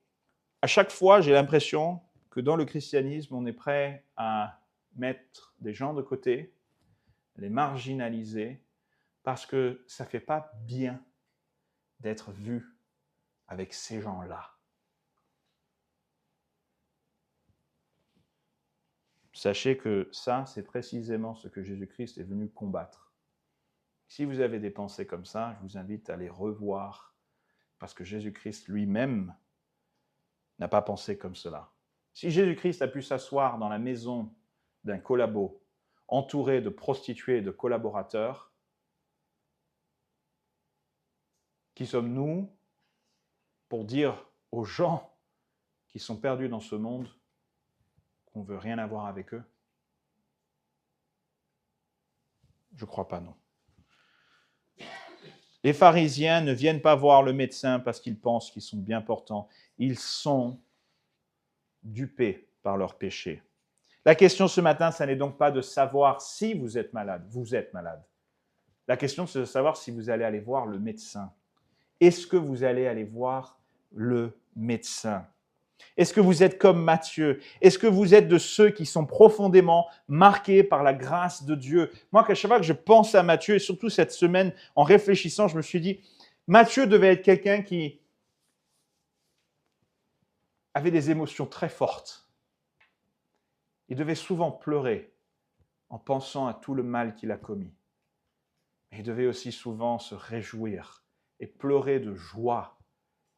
à chaque fois, j'ai l'impression que dans le christianisme, on est prêt à mettre des gens de côté, les marginaliser, parce que ça ne fait pas bien d'être vu avec ces gens-là. Sachez que ça, c'est précisément ce que Jésus-Christ est venu combattre. Si vous avez des pensées comme ça, je vous invite à les revoir, parce que Jésus-Christ lui-même n'a pas pensé comme cela. Si Jésus-Christ a pu s'asseoir dans la maison d'un collabo, entouré de prostituées et de collaborateurs, qui sommes-nous pour dire aux gens qui sont perdus dans ce monde qu'on ne veut rien avoir avec eux? Je ne crois pas, non. Les pharisiens ne viennent pas voir le médecin parce qu'ils pensent qu'ils sont bien portants. Ils sont dupés par leurs péchés. La question ce matin, ça n'est donc pas de savoir si vous êtes malade. Vous êtes malade. La question, c'est de savoir si vous allez aller voir le médecin. Est-ce que vous allez aller voir le médecin? Est-ce que vous êtes comme Matthieu? Est-ce que vous êtes de ceux qui sont profondément marqués par la grâce de Dieu? Moi, à chaque fois que je pense à Matthieu, et surtout cette semaine, en réfléchissant, je me suis dit, Matthieu devait être quelqu'un qui avait des émotions très fortes. Il devait souvent pleurer en pensant à tout le mal qu'il a commis. Mais il devait aussi souvent se réjouir et pleurer de joie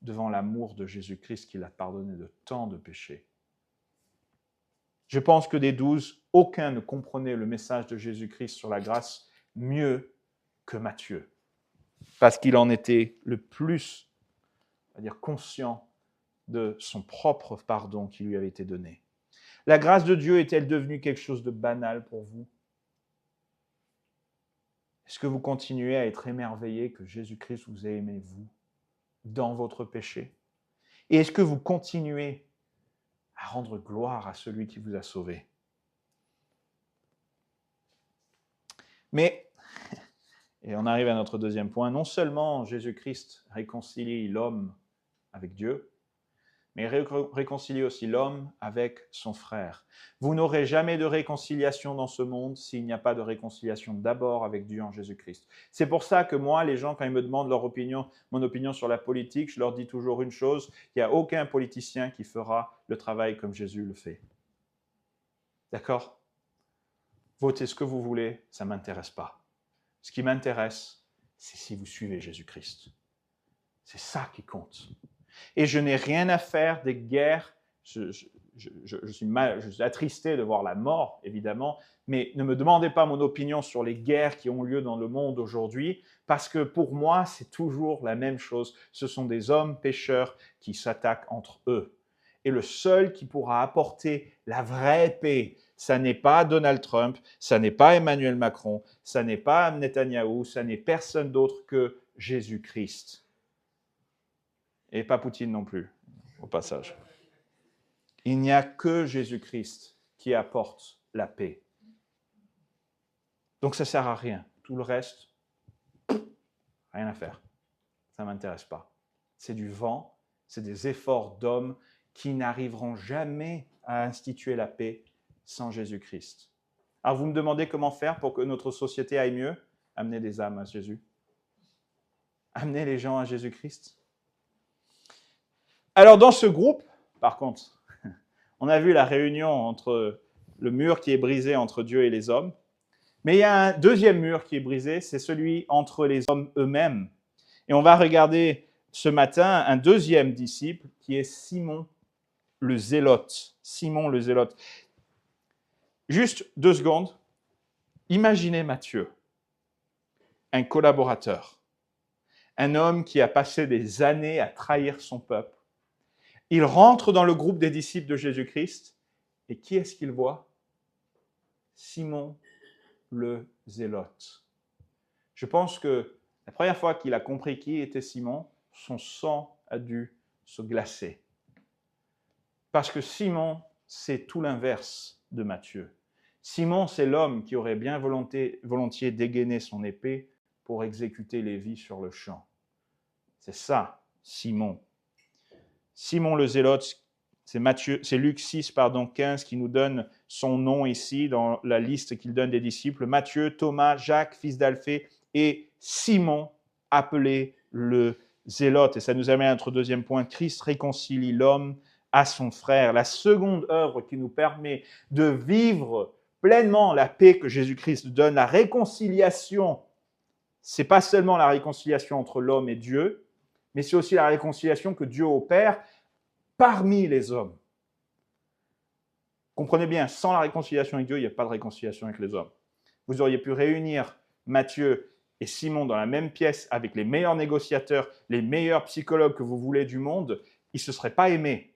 devant l'amour de Jésus-Christ qui l'a pardonné de tant de péchés. Je pense que des 12, aucun ne comprenait le message de Jésus-Christ sur la grâce mieux que Matthieu, parce qu'il en était le plus, c'est-à-dire conscient de son propre pardon qui lui avait été donné. La grâce de Dieu est-elle devenue quelque chose de banal pour vous? Est-ce que vous continuez à être émerveillé que Jésus-Christ vous ait aimé, vous, dans votre péché? Et est-ce que vous continuez à rendre gloire à celui qui vous a sauvé? Mais, et on arrive à notre deuxième point, non seulement Jésus-Christ réconcilie l'homme avec Dieu, mais réconcilie aussi l'homme avec son frère. Vous n'aurez jamais de réconciliation dans ce monde s'il n'y a pas de réconciliation d'abord avec Dieu en Jésus-Christ. C'est pour ça que moi, les gens, quand ils me demandent mon opinion sur la politique, je leur dis toujours une chose, il n'y a aucun politicien qui fera le travail comme Jésus le fait. D'accord? Votez ce que vous voulez, ça ne m'intéresse pas. Ce qui m'intéresse, c'est si vous suivez Jésus-Christ. C'est ça qui compte. Et je n'ai rien à faire des guerres. Je suis attristé de voir la mort, évidemment, mais ne me demandez pas mon opinion sur les guerres qui ont lieu dans le monde aujourd'hui, parce que pour moi, c'est toujours la même chose. Ce sont des hommes pécheurs qui s'attaquent entre eux. Et le seul qui pourra apporter la vraie paix, ça n'est pas Donald Trump, ça n'est pas Emmanuel Macron, ça n'est pas Netanyahou, ça n'est personne d'autre que Jésus-Christ. Et pas Poutine non plus, au passage. Il n'y a que Jésus-Christ qui apporte la paix. Donc ça ne sert à rien. Tout le reste, rien à faire. Ça ne m'intéresse pas. C'est du vent, c'est des efforts d'hommes qui n'arriveront jamais à instituer la paix sans Jésus-Christ. Alors vous me demandez comment faire pour que notre société aille mieux? Amener des âmes à Jésus. Amener les gens à Jésus-Christ. Alors dans ce groupe, par contre, on a vu la réunion entre le mur qui est brisé entre Dieu et les hommes, mais il y a un deuxième mur qui est brisé, c'est celui entre les hommes eux-mêmes. Et on va regarder ce matin un deuxième disciple qui est Simon le Zélote. Simon le Zélote. Juste 2 secondes. Imaginez Matthieu, un collaborateur, un homme qui a passé des années à trahir son peuple. Il rentre dans le groupe des disciples de Jésus-Christ et qui est-ce qu'il voit? Simon le Zélote. Je pense que la première fois qu'il a compris qui était Simon, son sang a dû se glacer. Parce que Simon, c'est tout l'inverse de Matthieu. Simon, c'est l'homme qui aurait bien volontiers dégainé son épée pour exécuter Lévi sur le champ. C'est ça, Simon. Simon le Zélote, c'est Luc 6, 15 qui nous donne son nom ici dans la liste qu'il donne des disciples. Matthieu, Thomas, Jacques, fils d'Alphée et Simon, appelé le Zélote. Et ça nous amène à notre deuxième point. Christ réconcilie l'homme à son frère. La seconde œuvre qui nous permet de vivre pleinement la paix que Jésus-Christ donne, la réconciliation, c'est pas seulement la réconciliation entre l'homme et Dieu, mais c'est aussi la réconciliation que Dieu opère parmi les hommes. Comprenez bien, sans la réconciliation avec Dieu, il n'y a pas de réconciliation avec les hommes. Vous auriez pu réunir Matthieu et Simon dans la même pièce avec les meilleurs négociateurs, les meilleurs psychologues que vous voulez du monde, ils ne se seraient pas aimés.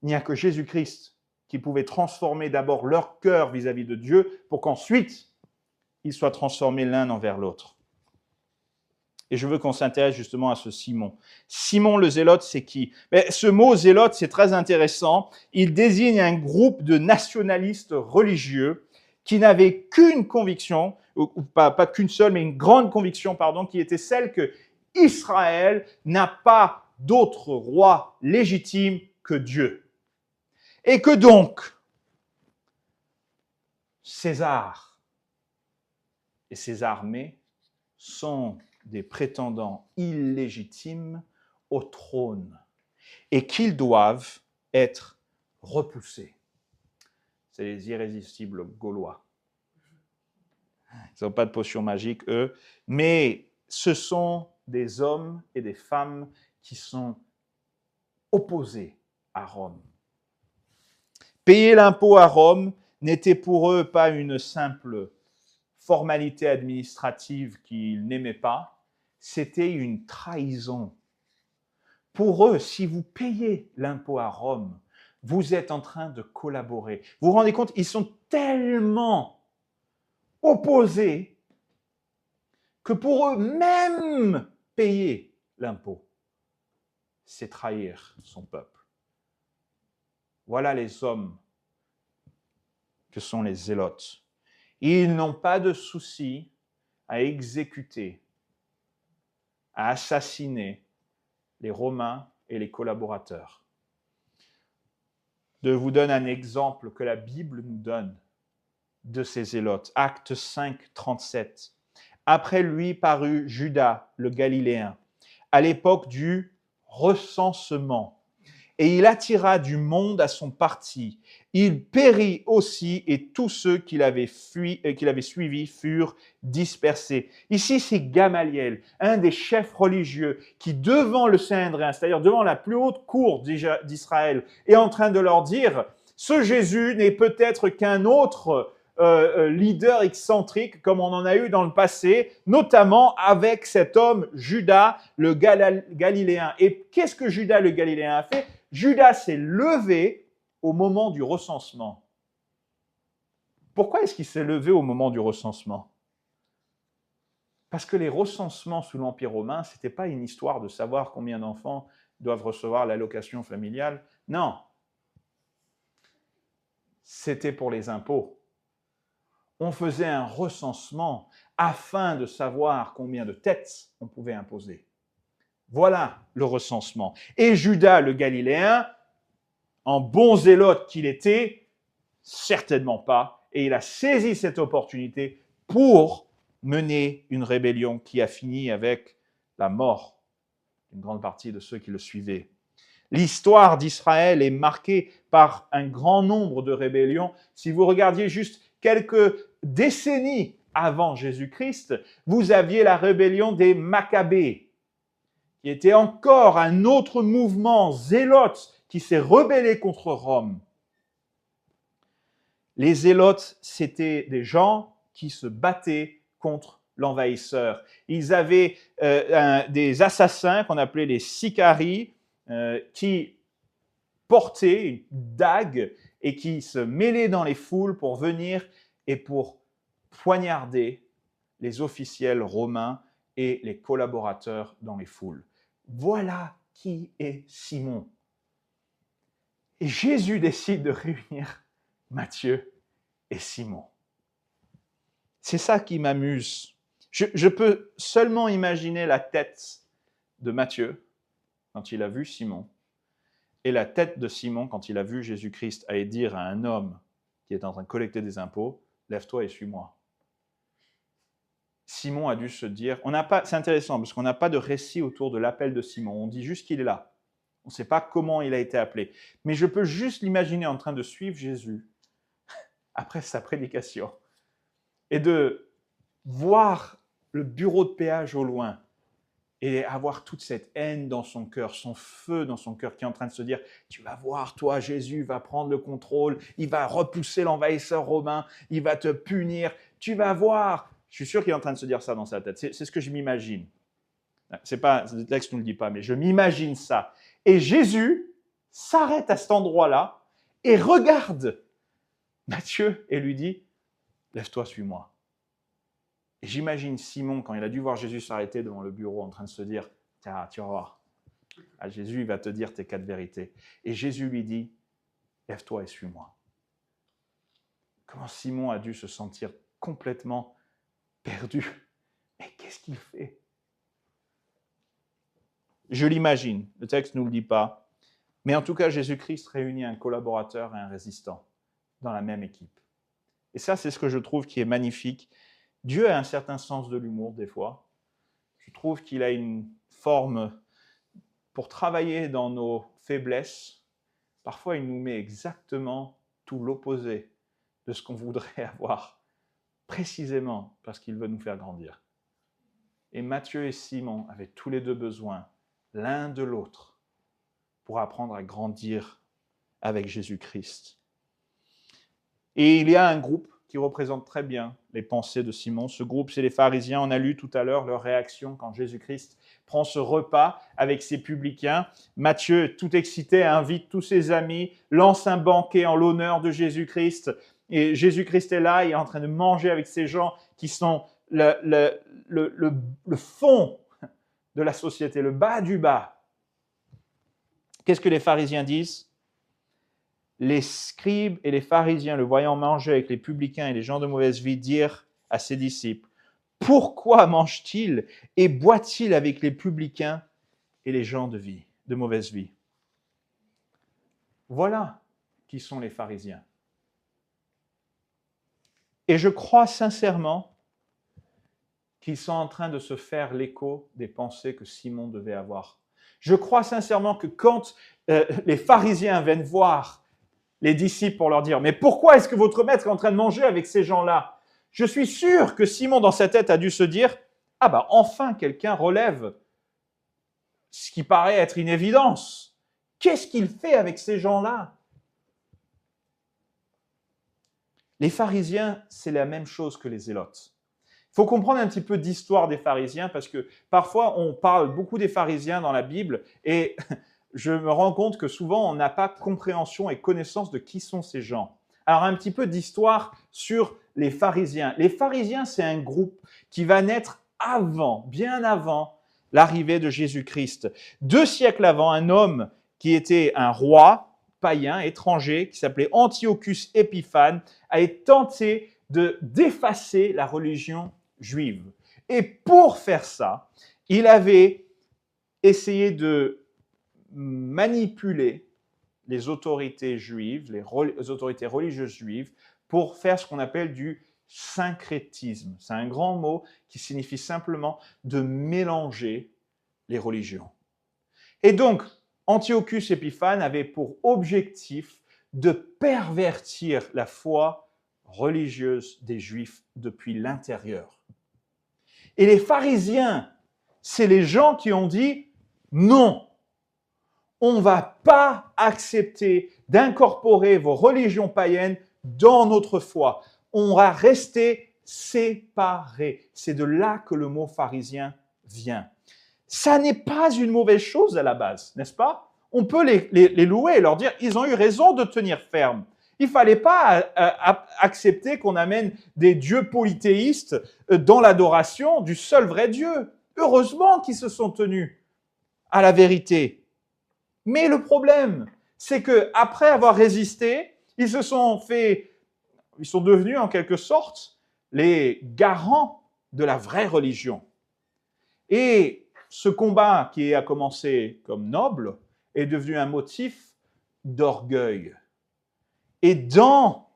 Il n'y a que Jésus-Christ qui pouvait transformer d'abord leur cœur vis-à-vis de Dieu pour qu'ensuite ils soient transformés l'un envers l'autre. Et je veux qu'on s'intéresse justement à ce Simon. Simon le Zélote, c'est qui? Mais ce mot Zélote, c'est très intéressant. Il désigne un groupe de nationalistes religieux qui n'avaient qu'une conviction, ou pas qu'une seule, mais une grande conviction, qui était celle que Israël n'a pas d'autre roi légitime que Dieu. Et que donc, César et ses armées sont des prétendants illégitimes au trône et qu'ils doivent être repoussés. C'est les irrésistibles Gaulois. Ils n'ont pas de potion magique, eux, mais ce sont des hommes et des femmes qui sont opposés à Rome. Payer l'impôt à Rome n'était pour eux pas une simple formalité administrative qu'ils n'aimaient pas, c'était une trahison. Pour eux, si vous payez l'impôt à Rome, vous êtes en train de collaborer. Vous vous rendez compte, ils sont tellement opposés que pour eux, même payer l'impôt, c'est trahir son peuple. Voilà les hommes que sont les Zélotes. Ils n'ont pas de souci à exécuter, à assassiner les Romains et les collaborateurs. Je vous donne un exemple que la Bible nous donne de ces Zélotes. Acte 5, 37. Après lui parut Judas, le Galiléen, à l'époque du recensement. Et il attira du monde à son parti. Il périt aussi, et tous ceux qui l'avaient suivi furent dispersés. Ici, c'est Gamaliel, un des chefs religieux, qui devant le Sanhédrin, c'est-à-dire devant la plus haute cour d'Israël, est en train de leur dire, ce Jésus n'est peut-être qu'un autre leader excentrique, comme on en a eu dans le passé, notamment avec cet homme, Judas, le Galiléen. Et qu'est-ce que Judas, le Galiléen, a fait? Judas s'est levé au moment du recensement. Pourquoi est-ce qu'il s'est levé au moment du recensement? Parce que les recensements sous l'Empire romain, ce n'était pas une histoire de savoir combien d'enfants doivent recevoir l'allocation familiale. Non. C'était pour les impôts. On faisait un recensement afin de savoir combien de têtes on pouvait imposer. Voilà le recensement. Et Judas le Galiléen, en bon zélote qu'il était, certainement pas. Et il a saisi cette opportunité pour mener une rébellion qui a fini avec la mort d'une grande partie de ceux qui le suivaient. L'histoire d'Israël est marquée par un grand nombre de rébellions. Si vous regardiez juste quelques décennies avant Jésus-Christ, vous aviez la rébellion des Maccabées, qui était encore un autre mouvement zélote qui s'est rebellé contre Rome. Les zélotes, c'était des gens qui se battaient contre l'envahisseur. Ils avaient des assassins qu'on appelait les sicarii, qui portaient une dague et qui se mêlaient dans les foules pour venir et pour poignarder les officiels romains et les collaborateurs dans les foules. Voilà qui est Simon. Et Jésus décide de réunir Matthieu et Simon. C'est ça qui m'amuse. Je peux seulement imaginer la tête de Matthieu quand il a vu Simon, et la tête de Simon quand il a vu Jésus-Christ aller dire à un homme qui est en train de collecter des impôts, « Lève-toi et suis-moi ». Simon a dû se dire, c'est intéressant parce qu'on n'a pas de récit autour de l'appel de Simon, on dit juste qu'il est là. On ne sait pas comment il a été appelé. Mais je peux juste l'imaginer en train de suivre Jésus après sa prédication et de voir le bureau de péage au loin et avoir toute cette haine dans son cœur, son feu dans son cœur qui est en train de se dire « Tu vas voir, toi, Jésus va prendre le contrôle, il va repousser l'envahisseur romain, il va te punir, tu vas voir !» Je suis sûr qu'il est en train de se dire ça dans sa tête. C'est ce que je m'imagine. Le texte ne nous le dit pas, mais je m'imagine ça. Et Jésus s'arrête à cet endroit-là et regarde Matthieu et lui dit « Lève-toi, suis-moi ». Et j'imagine Simon, quand il a dû voir Jésus s'arrêter devant le bureau, en train de se dire « Tiens, tu vas voir, Jésus il va te dire tes 4 vérités ». Et Jésus lui dit « Lève-toi et suis-moi ». Comment Simon a dû se sentir complètement perdu. Mais qu'est-ce qu'il fait? Je l'imagine, le texte ne nous le dit pas, mais en tout cas, Jésus-Christ réunit un collaborateur et un résistant dans la même équipe. Et ça, c'est ce que je trouve qui est magnifique. Dieu a un certain sens de l'humour, des fois. Je trouve qu'il a une forme pour travailler dans nos faiblesses. Parfois, il nous met exactement tout l'opposé de ce qu'on voudrait avoir, précisément parce qu'il veut nous faire grandir. Et Matthieu et Simon avaient tous les deux besoin, l'un de l'autre, pour apprendre à grandir avec Jésus-Christ. Et il y a un groupe qui représente très bien les pensées de Simon. Ce groupe, c'est les pharisiens. On a lu tout à l'heure leur réaction quand Jésus-Christ prend ce repas avec ses publicains. Matthieu, tout excité, invite tous ses amis, lance un banquet en l'honneur de Jésus-Christ. Et Jésus-Christ est là, il est en train de manger avec ces gens qui sont le fond de la société, le bas du bas. Qu'est-ce que les pharisiens disent? Les scribes et les pharisiens, le voyant manger avec les publicains et les gens de mauvaise vie, dirent à ses disciples, « Pourquoi mange-t-il et boit-il avec les publicains et les gens de mauvaise vie ?» Voilà qui sont les pharisiens. Et je crois sincèrement qu'ils sont en train de se faire l'écho des pensées que Simon devait avoir. Je crois sincèrement que quand les pharisiens viennent voir les disciples pour leur dire « Mais pourquoi est-ce que votre maître est en train de manger avec ces gens-là » Je suis sûr que Simon, dans sa tête, a dû se dire « Ah bah enfin quelqu'un relève ce qui paraît être une évidence. Qu'est-ce qu'il fait avec ces gens-là » Les pharisiens, c'est la même chose que les zélotes. Il faut comprendre un petit peu d'histoire des pharisiens parce que parfois on parle beaucoup des pharisiens dans la Bible et je me rends compte que souvent, on n'a pas compréhension et connaissance de qui sont ces gens. Alors, un petit peu d'histoire sur les pharisiens. Les pharisiens, c'est un groupe qui va naître avant, bien avant l'arrivée de Jésus-Christ. 2 siècles avant, un homme qui était un roi païen, étranger, qui s'appelait Antiochus Épiphane, a tenté d'effacer la religion juive. Et pour faire ça, il avait essayé de manipuler les autorités juives, les autorités religieuses juives, pour faire ce qu'on appelle du syncrétisme. C'est un grand mot qui signifie simplement de mélanger les religions. Et donc, Antiochus Épiphane avait pour objectif de pervertir la foi religieuse des Juifs depuis l'intérieur. Et les pharisiens, c'est les gens qui ont dit non, on ne va pas accepter d'incorporer vos religions païennes dans notre foi. On va rester séparés. C'est de là que le mot pharisien vient. Ça n'est pas une mauvaise chose à la base, n'est-ce pas? On peut les louer et leur dire, ils ont eu raison de tenir ferme. Il ne fallait pas accepter qu'on amène des dieux polythéistes dans l'adoration du seul vrai Dieu. Heureusement qu'ils se sont tenus à la vérité. Mais le problème, c'est qu'après avoir résisté, ils sont devenus en quelque sorte les garants de la vraie religion. Et ce combat qui a commencé comme noble est devenu un motif d'orgueil. Et dans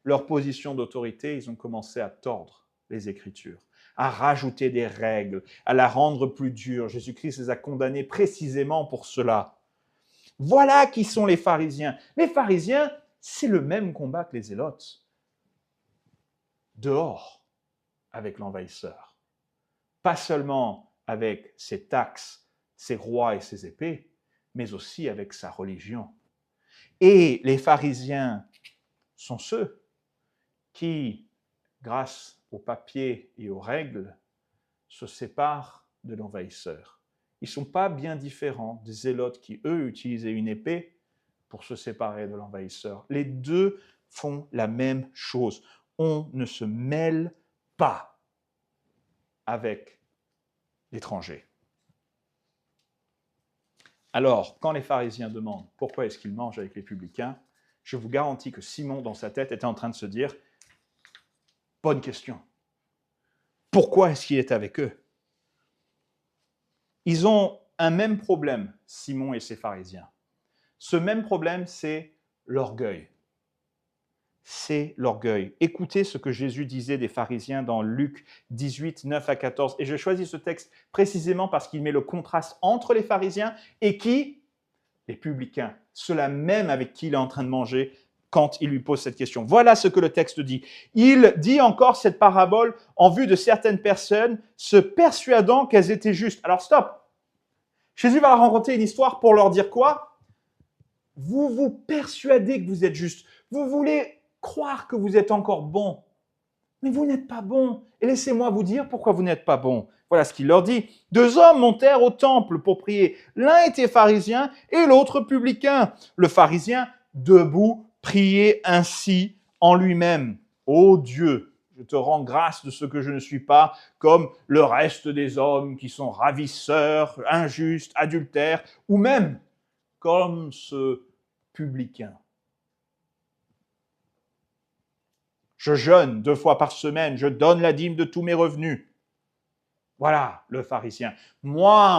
leur position d'autorité, ils ont commencé à tordre les Écritures, à rajouter des règles, à la rendre plus dure. Jésus-Christ les a condamnés précisément pour cela. Voilà qui sont les pharisiens. Les pharisiens, c'est le même combat que les zélotes. Dehors, avec l'envahisseur. Pas seulement avec ses taxes, ses rois et ses épées, mais aussi avec sa religion. Et les pharisiens sont ceux qui, grâce aux papiers et aux règles, se séparent de l'envahisseur. Ils ne sont pas bien différents des zélotes qui, eux, utilisaient une épée pour se séparer de l'envahisseur. Les deux font la même chose. On ne se mêle pas avec l'étranger. Alors, quand les pharisiens demandent pourquoi est-ce qu'ils mangent avec les publicains, je vous garantis que Simon, dans sa tête, était en train de se dire « Bonne question. Pourquoi est-ce qu'il est avec eux ?» Ils ont un même problème, Simon et ses pharisiens. Ce même problème, c'est l'orgueil. C'est l'orgueil. Écoutez ce que Jésus disait des pharisiens dans Luc 18, 9 à 14. Et je choisis ce texte précisément parce qu'il met le contraste entre les pharisiens et qui? Les publicains. Ceux-là même avec qui il est en train de manger quand il lui pose cette question. Voilà ce que le texte dit. Il dit encore cette parabole en vue de certaines personnes se persuadant qu'elles étaient justes. Alors stop. Jésus va leur raconter une histoire pour leur dire quoi? Vous vous persuadez que vous êtes juste. Vous voulez croire que vous êtes encore bon. Mais vous n'êtes pas bon. Et laissez-moi vous dire pourquoi vous n'êtes pas bon. Voilà ce qu'il leur dit. 2 hommes montèrent au temple pour prier. L'un était pharisien et l'autre publicain. Le pharisien, debout, priait ainsi en lui-même. Ô Dieu, je te rends grâce de ce que je ne suis pas comme le reste des hommes qui sont ravisseurs, injustes, adultères, ou même comme ce publicain. Je jeûne 2 fois par semaine, je donne la dîme de tous mes revenus. Voilà le pharisien. Moi,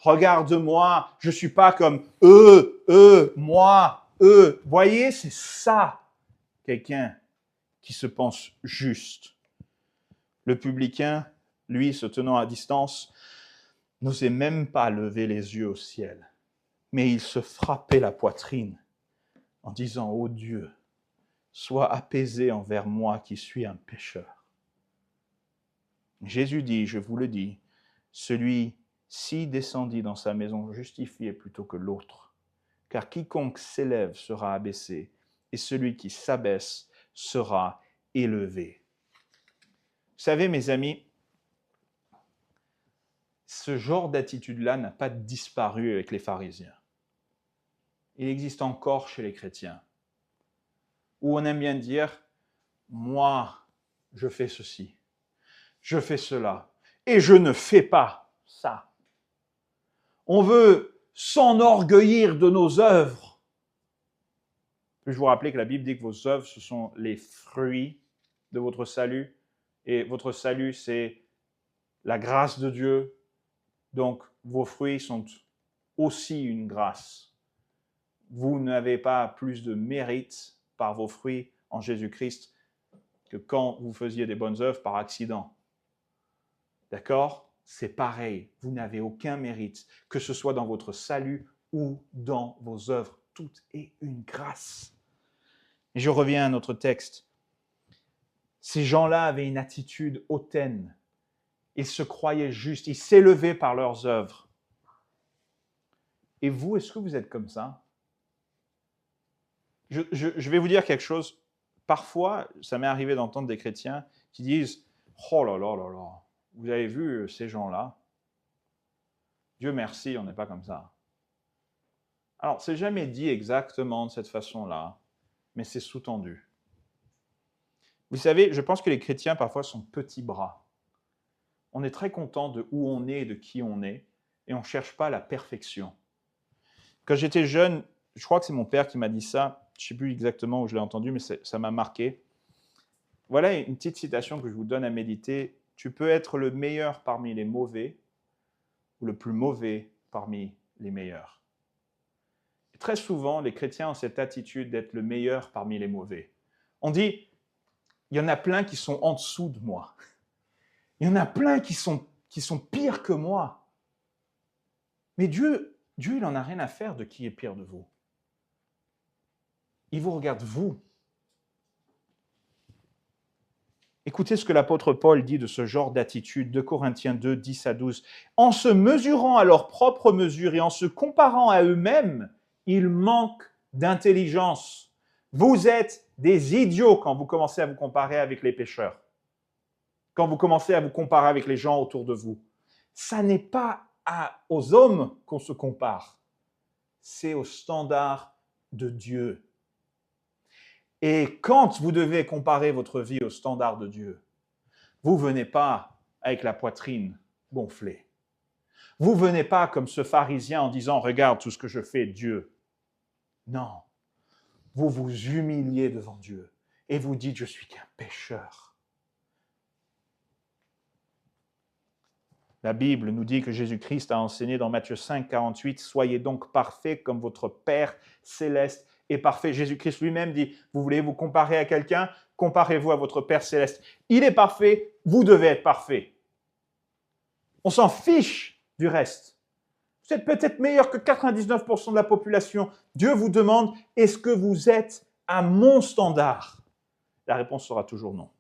regarde-moi, je ne suis pas comme eux, moi, eux. Voyez, c'est ça, quelqu'un qui se pense juste. Le publicain, lui, se tenant à distance, n'osait même pas lever les yeux au ciel, mais il se frappait la poitrine en disant « Ô Dieu, sois apaisé envers moi qui suis un pécheur. » Jésus dit, je vous le dis, celui-ci descendit dans sa maison justifié plutôt que l'autre, car quiconque s'élève sera abaissé, et celui qui s'abaisse sera élevé. Vous savez, mes amis, Ce genre d'attitude-là n'a pas disparu avec les pharisiens. Il existe encore chez les chrétiens, où on aime bien dire « moi, je fais ceci, je fais cela, et je ne fais pas ça ». On veut s'enorgueillir de nos œuvres. Puis-je vous rappeler que la Bible dit que vos œuvres, ce sont les fruits de votre salut, et votre salut, c'est la grâce de Dieu. Donc, vos fruits sont aussi une grâce. Vous n'avez pas plus de mérite par vos fruits en Jésus-Christ que quand vous faisiez des bonnes œuvres par accident. D'accord? C'est pareil. Vous n'avez aucun mérite, que ce soit dans votre salut ou dans vos œuvres. Tout est une grâce. Et je reviens à notre texte. Ces gens-là avaient une attitude hautaine. Ils se croyaient justes. Ils s'élevaient par leurs œuvres. Et vous, est-ce que vous êtes comme ça? Je vais vous dire quelque chose. Parfois, ça m'est arrivé d'entendre des chrétiens qui disent « Oh là là là là, vous avez vu ces gens-là? Dieu merci, on n'est pas comme ça. » Alors, c'est jamais dit exactement de cette façon-là, mais c'est sous-tendu. Vous savez, je pense que les chrétiens, parfois, sont petits bras. On est très content de où on est et de qui on est, et on ne cherche pas la perfection. Quand j'étais jeune, je crois que c'est mon père qui m'a dit ça, je ne sais plus exactement où je l'ai entendu, mais ça m'a marqué. Voilà une petite citation que je vous donne à méditer. Tu peux être le meilleur parmi les mauvais ou le plus mauvais parmi les meilleurs. Et très souvent, les chrétiens ont cette attitude d'être le meilleur parmi les mauvais. On dit, il y en a plein qui sont en dessous de moi. Il y en a plein qui sont pires que moi. Mais Dieu, il n'en a rien à faire de qui est pire de vous. Il vous regarde, vous. Écoutez ce que l'apôtre Paul dit de ce genre d'attitude, 2 Corinthiens 2, 10 à 12. En se mesurant à leur propre mesure et en se comparant à eux-mêmes, ils manquent d'intelligence. Vous êtes des idiots quand vous commencez à vous comparer avec les pécheurs. Quand vous commencez à vous comparer avec les gens autour de vous. Ça n'est pas aux hommes qu'on se compare. C'est au standard de Dieu. Et quand vous devez comparer votre vie au standard de Dieu, vous ne venez pas avec la poitrine gonflée. Vous ne venez pas comme ce pharisien en disant « Regarde tout ce que je fais, Dieu ». Non, vous vous humiliez devant Dieu et vous dites « Je suis qu'un pécheur ». La Bible nous dit que Jésus-Christ a enseigné dans Matthieu 5, 48 « Soyez donc parfaits comme votre Père céleste est parfait. » Jésus-Christ lui-même dit, vous voulez vous comparer à quelqu'un, comparez-vous à votre Père céleste. Il est parfait, vous devez être parfait. On s'en fiche du reste. Vous êtes peut-être meilleur que 99% de la population. Dieu vous demande, est-ce que vous êtes à mon standard? La réponse sera toujours non.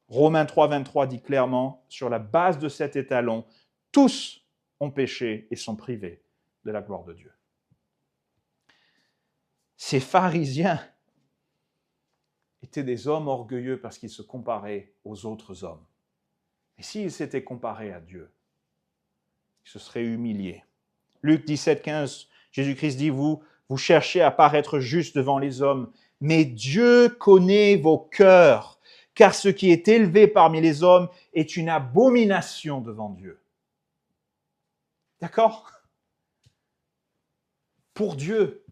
Romains 3, 23 dit clairement, sur la base de cet étalon, tous ont péché et sont privés de la gloire de Dieu. Ces pharisiens étaient des hommes orgueilleux parce qu'ils se comparaient aux autres hommes. Et s'ils s'étaient comparés à Dieu, ils se seraient humiliés. Luc 17, 15, Jésus-Christ dit, vous cherchez à paraître juste devant les hommes, mais Dieu connaît vos cœurs, car ce qui est élevé parmi les hommes est une abomination devant Dieu. D'accord? Pour Dieu,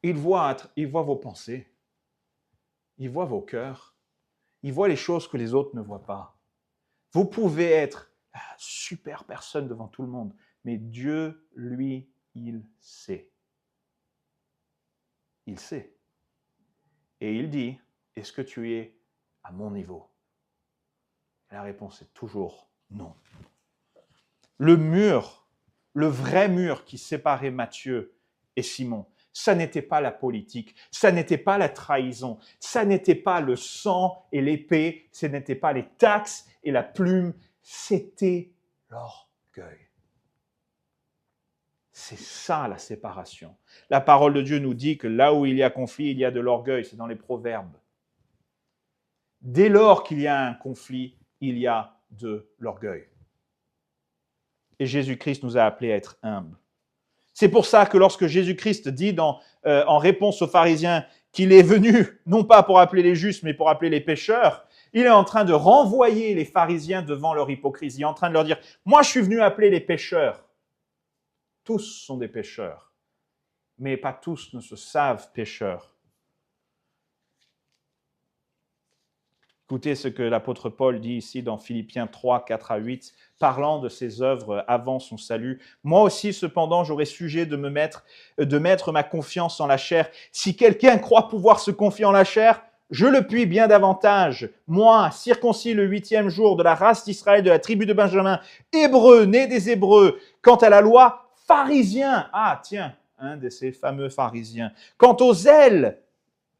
il voit vos pensées, il voit vos cœurs, il voit les choses que les autres ne voient pas. Vous pouvez être la super personne devant tout le monde, mais Dieu, lui, il sait. Il sait. Et il dit, est-ce que tu es à mon niveau? Et la réponse est toujours non. Le mur, le vrai mur qui séparait Matthieu et Simon, ça n'était pas la politique, ça n'était pas la trahison, ça n'était pas le sang et l'épée, ce n'était pas les taxes et la plume, c'était l'orgueil. C'est ça la séparation. La parole de Dieu nous dit que là où il y a conflit, il y a de l'orgueil, c'est dans les Proverbes. Dès lors qu'il y a un conflit, il y a de l'orgueil. Et Jésus-Christ nous a appelés à être humbles. C'est pour ça que lorsque Jésus-Christ dit en réponse aux pharisiens qu'il est venu, non pas pour appeler les justes, mais pour appeler les pécheurs, il est en train de renvoyer les pharisiens devant leur hypocrisie. Il est en train de leur dire, moi je suis venu appeler les pécheurs. Tous sont des pécheurs, mais pas tous ne se savent pécheurs. Écoutez ce que l'apôtre Paul dit ici dans Philippiens 3, 4 à 8, parlant de ses œuvres avant son salut. Moi aussi, cependant, j'aurais sujet de mettre ma confiance en la chair. Si quelqu'un croit pouvoir se confier en la chair, je le puis bien davantage. Moi, circoncis le 8e jour de la race d'Israël, de la tribu de Benjamin, hébreu, né des Hébreux. Quant à la loi, pharisien. Ah, tiens, un de ces fameux pharisiens. Quant aux zèles,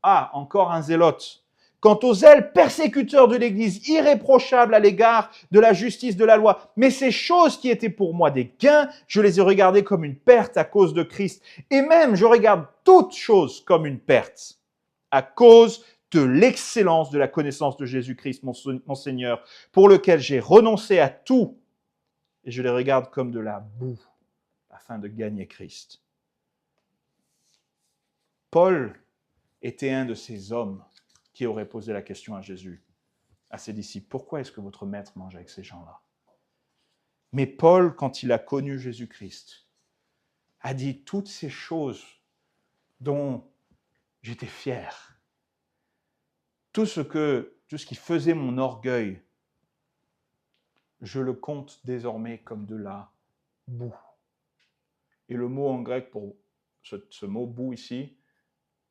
ah, encore un zélote. Quant aux zèles persécuteurs de l'Église, irréprochables à l'égard de la justice de la loi. Mais ces choses qui étaient pour moi des gains, je les ai regardées comme une perte à cause de Christ. Et même, je regarde toutes choses comme une perte à cause de l'excellence de la connaissance de Jésus-Christ, mon Seigneur, pour lequel j'ai renoncé à tout. Et je les regarde comme de la boue, afin de gagner Christ. Paul était un de ces hommes qui aurait posé la question à Jésus, à ses disciples, pourquoi est-ce que votre maître mange avec ces gens-là? Mais Paul, quand il a connu Jésus-Christ, a dit toutes ces choses dont j'étais fier. Tout ce qui faisait mon orgueil, je le compte désormais comme de la boue. Et le mot en grec pour ce mot boue ici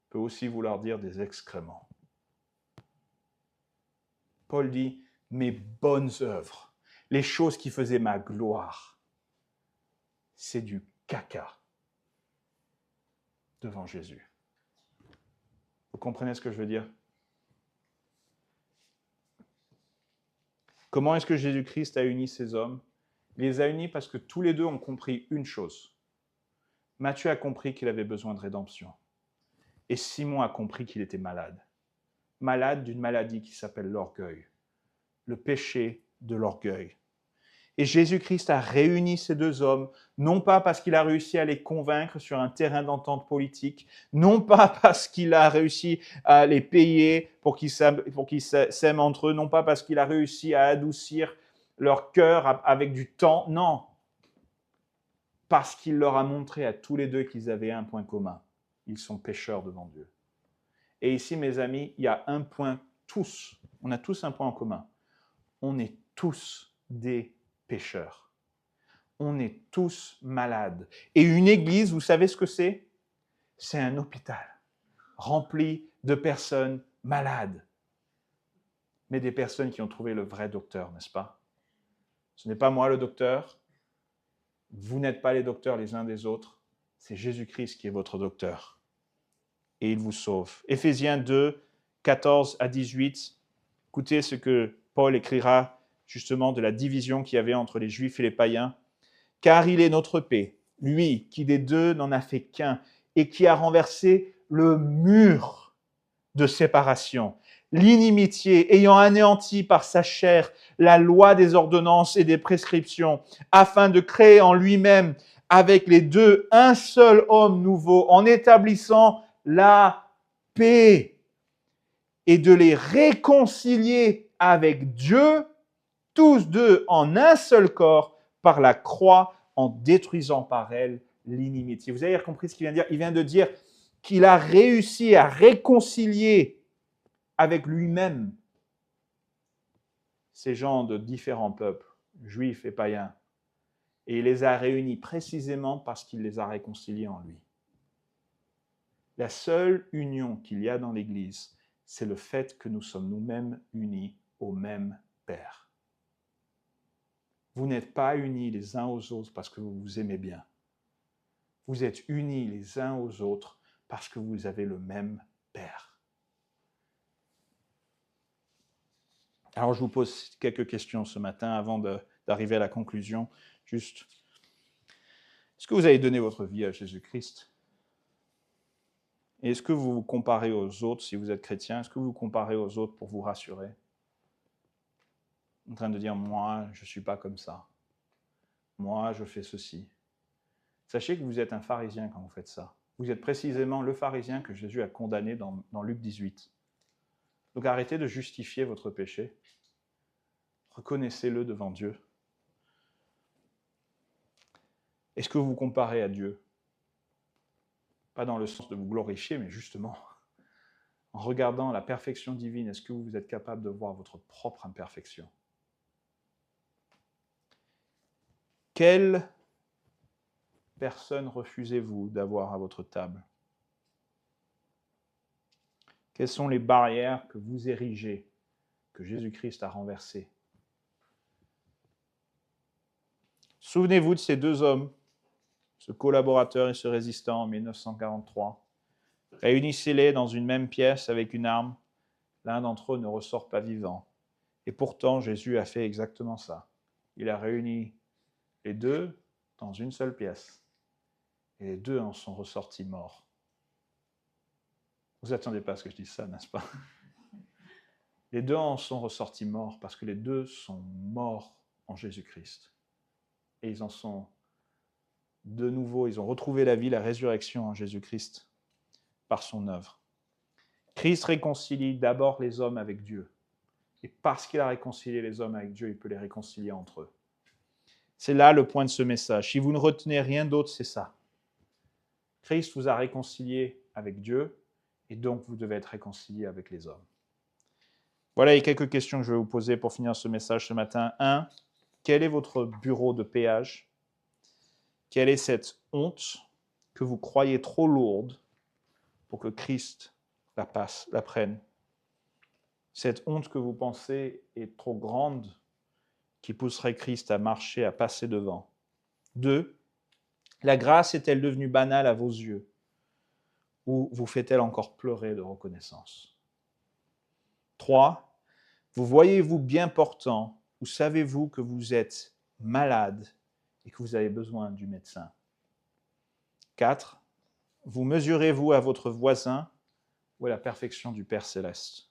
peut aussi vouloir dire des excréments. Paul dit, mes bonnes œuvres, les choses qui faisaient ma gloire, c'est du caca devant Jésus. Vous comprenez ce que je veux dire? Comment est-ce que Jésus-Christ a uni ces hommes? Il les a unis parce que tous les deux ont compris une chose. Matthieu a compris qu'il avait besoin de rédemption. Et Simon a compris qu'il était malade. Malade d'une maladie qui s'appelle l'orgueil. Le péché de l'orgueil. Et Jésus-Christ a réuni ces deux hommes, non pas parce qu'il a réussi à les convaincre sur un terrain d'entente politique, non pas parce qu'il a réussi à les payer pour qu'ils s'aiment entre eux, non pas parce qu'il a réussi à adoucir leur cœur avec du temps, non. Parce qu'il leur a montré à tous les deux qu'ils avaient un point commun. Ils sont pécheurs devant Dieu. Et ici, mes amis, il y a un point, on a tous un point en commun. On est tous des pécheurs. On est tous malades. Et une église, vous savez ce que c'est? C'est un hôpital rempli de personnes malades. Mais des personnes qui ont trouvé le vrai docteur, n'est-ce pas? Ce n'est pas moi le docteur. Vous n'êtes pas les docteurs les uns des autres. C'est Jésus-Christ qui est votre docteur. Et il vous sauve. Éphésiens 2, 14 à 18. Écoutez ce que Paul écrira justement de la division qu'il y avait entre les Juifs et les païens. « Car il est notre paix, lui qui des deux n'en a fait qu'un, et qui a renversé le mur de séparation, l'inimitié, ayant anéanti par sa chair la loi des ordonnances et des prescriptions, afin de créer en lui-même avec les deux un seul homme nouveau, en établissant la paix, et de les réconcilier avec Dieu, tous deux en un seul corps, par la croix, en détruisant par elle l'inimitié. Vous avez compris ce qu'il vient de dire? Il vient de dire qu'il a réussi à réconcilier avec lui-même ces gens de différents peuples, juifs et païens. Et il les a réunis précisément parce qu'il les a réconciliés en lui. La seule union qu'il y a dans l'Église, c'est le fait que nous sommes nous-mêmes unis au même Père. Vous n'êtes pas unis les uns aux autres parce que vous vous aimez bien. Vous êtes unis les uns aux autres parce que vous avez le même Père. Alors je vous pose quelques questions ce matin avant d'arriver à la conclusion. Juste, est-ce que vous avez donné votre vie à Jésus-Christ? Et est-ce que vous vous comparez aux autres, si vous êtes chrétien, est-ce que vous vous comparez aux autres pour vous rassurer? en train de dire, moi, je ne suis pas comme ça. Moi, je fais ceci. Sachez que vous êtes un pharisien quand vous faites ça. Vous êtes précisément le pharisien que Jésus a condamné dans Luc 18. Donc arrêtez de justifier votre péché. Reconnaissez-le devant Dieu. Est-ce que vous vous comparez à Dieu? Pas dans le sens de vous glorifier, mais justement, en regardant la perfection divine, est-ce que vous êtes capable de voir votre propre imperfection? Quelle personne refusez-vous d'avoir à votre table? Quelles sont les barrières que vous érigez, que Jésus-Christ a renversées? Souvenez-vous de ces deux hommes, ce collaborateur et ce résistant en 1943. Réunissez-les dans une même pièce avec une arme. L'un d'entre eux ne ressort pas vivant. Et pourtant, Jésus a fait exactement ça. Il a réuni les deux dans une seule pièce. Et les deux en sont ressortis morts. Vous n'attendez pas à ce que je dise ça, n'est-ce pas? Les deux en sont ressortis morts parce que les deux sont morts en Jésus-Christ. Et ils en sont de nouveau, ils ont retrouvé la vie, la résurrection en Jésus-Christ par son œuvre. Christ réconcilie d'abord les hommes avec Dieu. Et parce qu'il a réconcilié les hommes avec Dieu, il peut les réconcilier entre eux. C'est là le point de ce message. Si vous ne retenez rien d'autre, c'est ça. Christ vous a réconcilié avec Dieu, et donc vous devez être réconcilié avec les hommes. Voilà les quelques questions que je vais vous poser pour finir ce message ce matin. 1. Quel est votre bureau de péage? Quelle est cette honte que vous croyez trop lourde pour que Christ la prenne? Cette honte que vous pensez est trop grande qui pousserait Christ à marcher, à passer devant. 2. La grâce est-elle devenue banale à vos yeux? Ou vous fait-elle encore pleurer de reconnaissance? 3. Vous voyez-vous bien portant ou savez-vous que vous êtes malade et que vous avez besoin du médecin? 4. Vous mesurez-vous à votre voisin ou à la perfection du Père Céleste?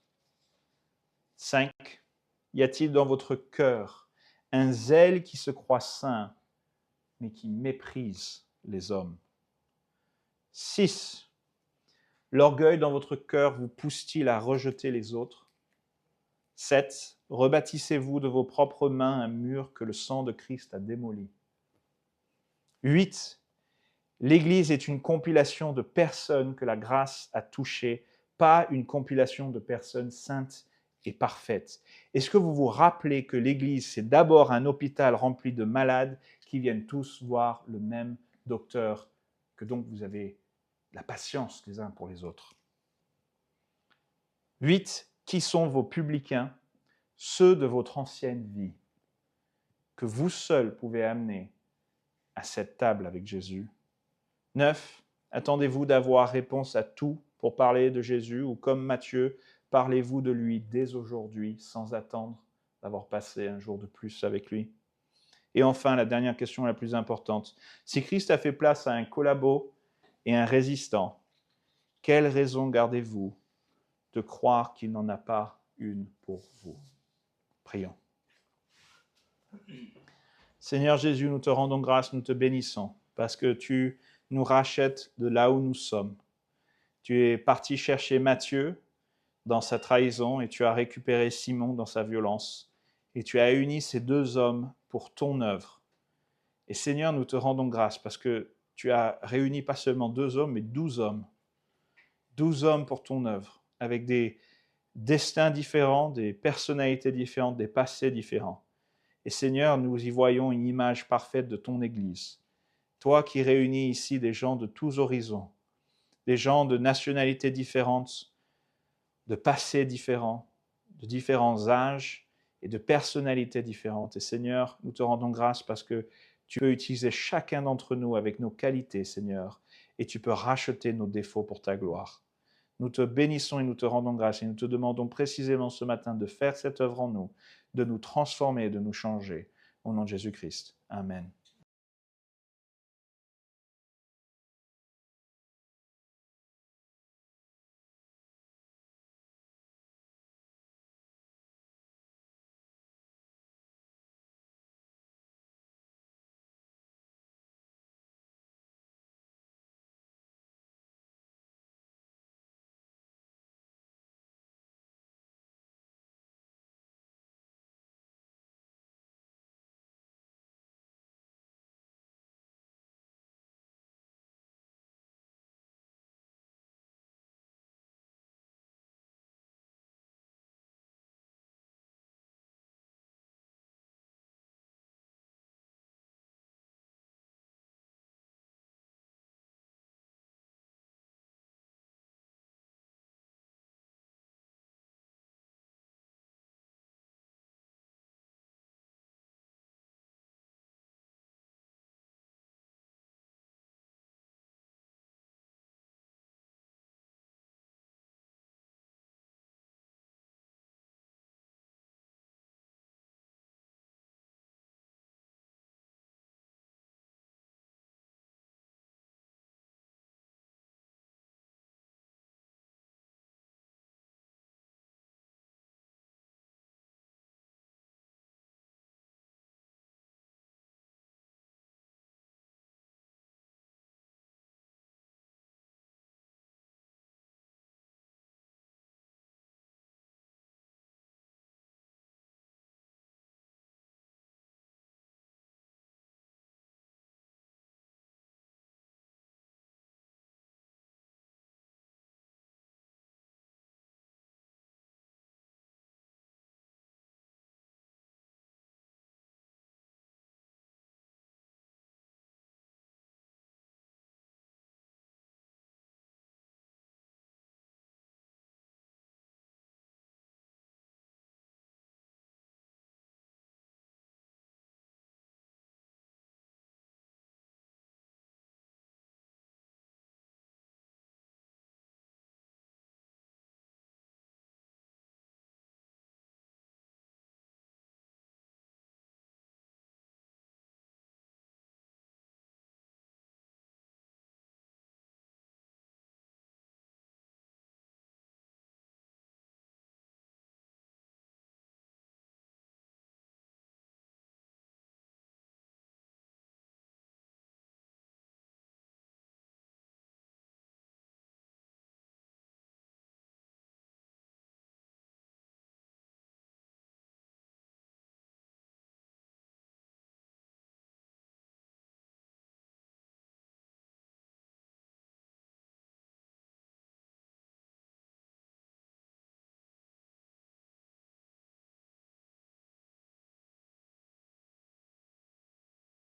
5. Y a-t-il dans votre cœur un zèle qui se croit saint, mais qui méprise les hommes? 6. L'orgueil dans votre cœur vous pousse-t-il à rejeter les autres? 7. Rebâtissez-vous de vos propres mains un mur que le sang de Christ a démoli? 8. L'Église est une compilation de personnes que la grâce a touchées, pas une compilation de personnes saintes et parfaites. Est-ce que vous vous rappelez que l'Église, c'est d'abord un hôpital rempli de malades qui viennent tous voir le même docteur, que donc vous avez la patience les uns pour les autres? 8. Qui sont vos publicains? Ceux de votre ancienne vie, que vous seuls pouvez amener à cette table avec Jésus. 9. Attendez-vous d'avoir réponse à tout pour parler de Jésus, ou comme Matthieu, parlez-vous de lui dès aujourd'hui, sans attendre d'avoir passé un jour de plus avec lui? Et enfin, la dernière question la plus importante. Si Christ a fait place à un collabo et un résistant, quelle raison gardez-vous de croire qu'il n'en a pas une pour vous? Prions. Seigneur Jésus, nous te rendons grâce, nous te bénissons, parce que tu nous rachètes de là où nous sommes. Tu es parti chercher Matthieu dans sa trahison et tu as récupéré Simon dans sa violence. Et tu as uni ces deux hommes pour ton œuvre. Et Seigneur, nous te rendons grâce parce que tu as réuni pas seulement 2 hommes, mais 12 hommes. 12 hommes pour ton œuvre, avec des destins différents, des personnalités différentes, des passés différents. Et Seigneur, nous y voyons une image parfaite de ton Église. Toi qui réunis ici des gens de tous horizons, des gens de nationalités différentes, de passés différents, de différents âges et de personnalités différentes. Et Seigneur, nous te rendons grâce parce que tu peux utiliser chacun d'entre nous avec nos qualités, Seigneur, et tu peux racheter nos défauts pour ta gloire. Nous te bénissons et nous te rendons grâce et nous te demandons précisément ce matin de faire cette œuvre en nous, de nous transformer et de nous changer. Au nom de Jésus-Christ. Amen.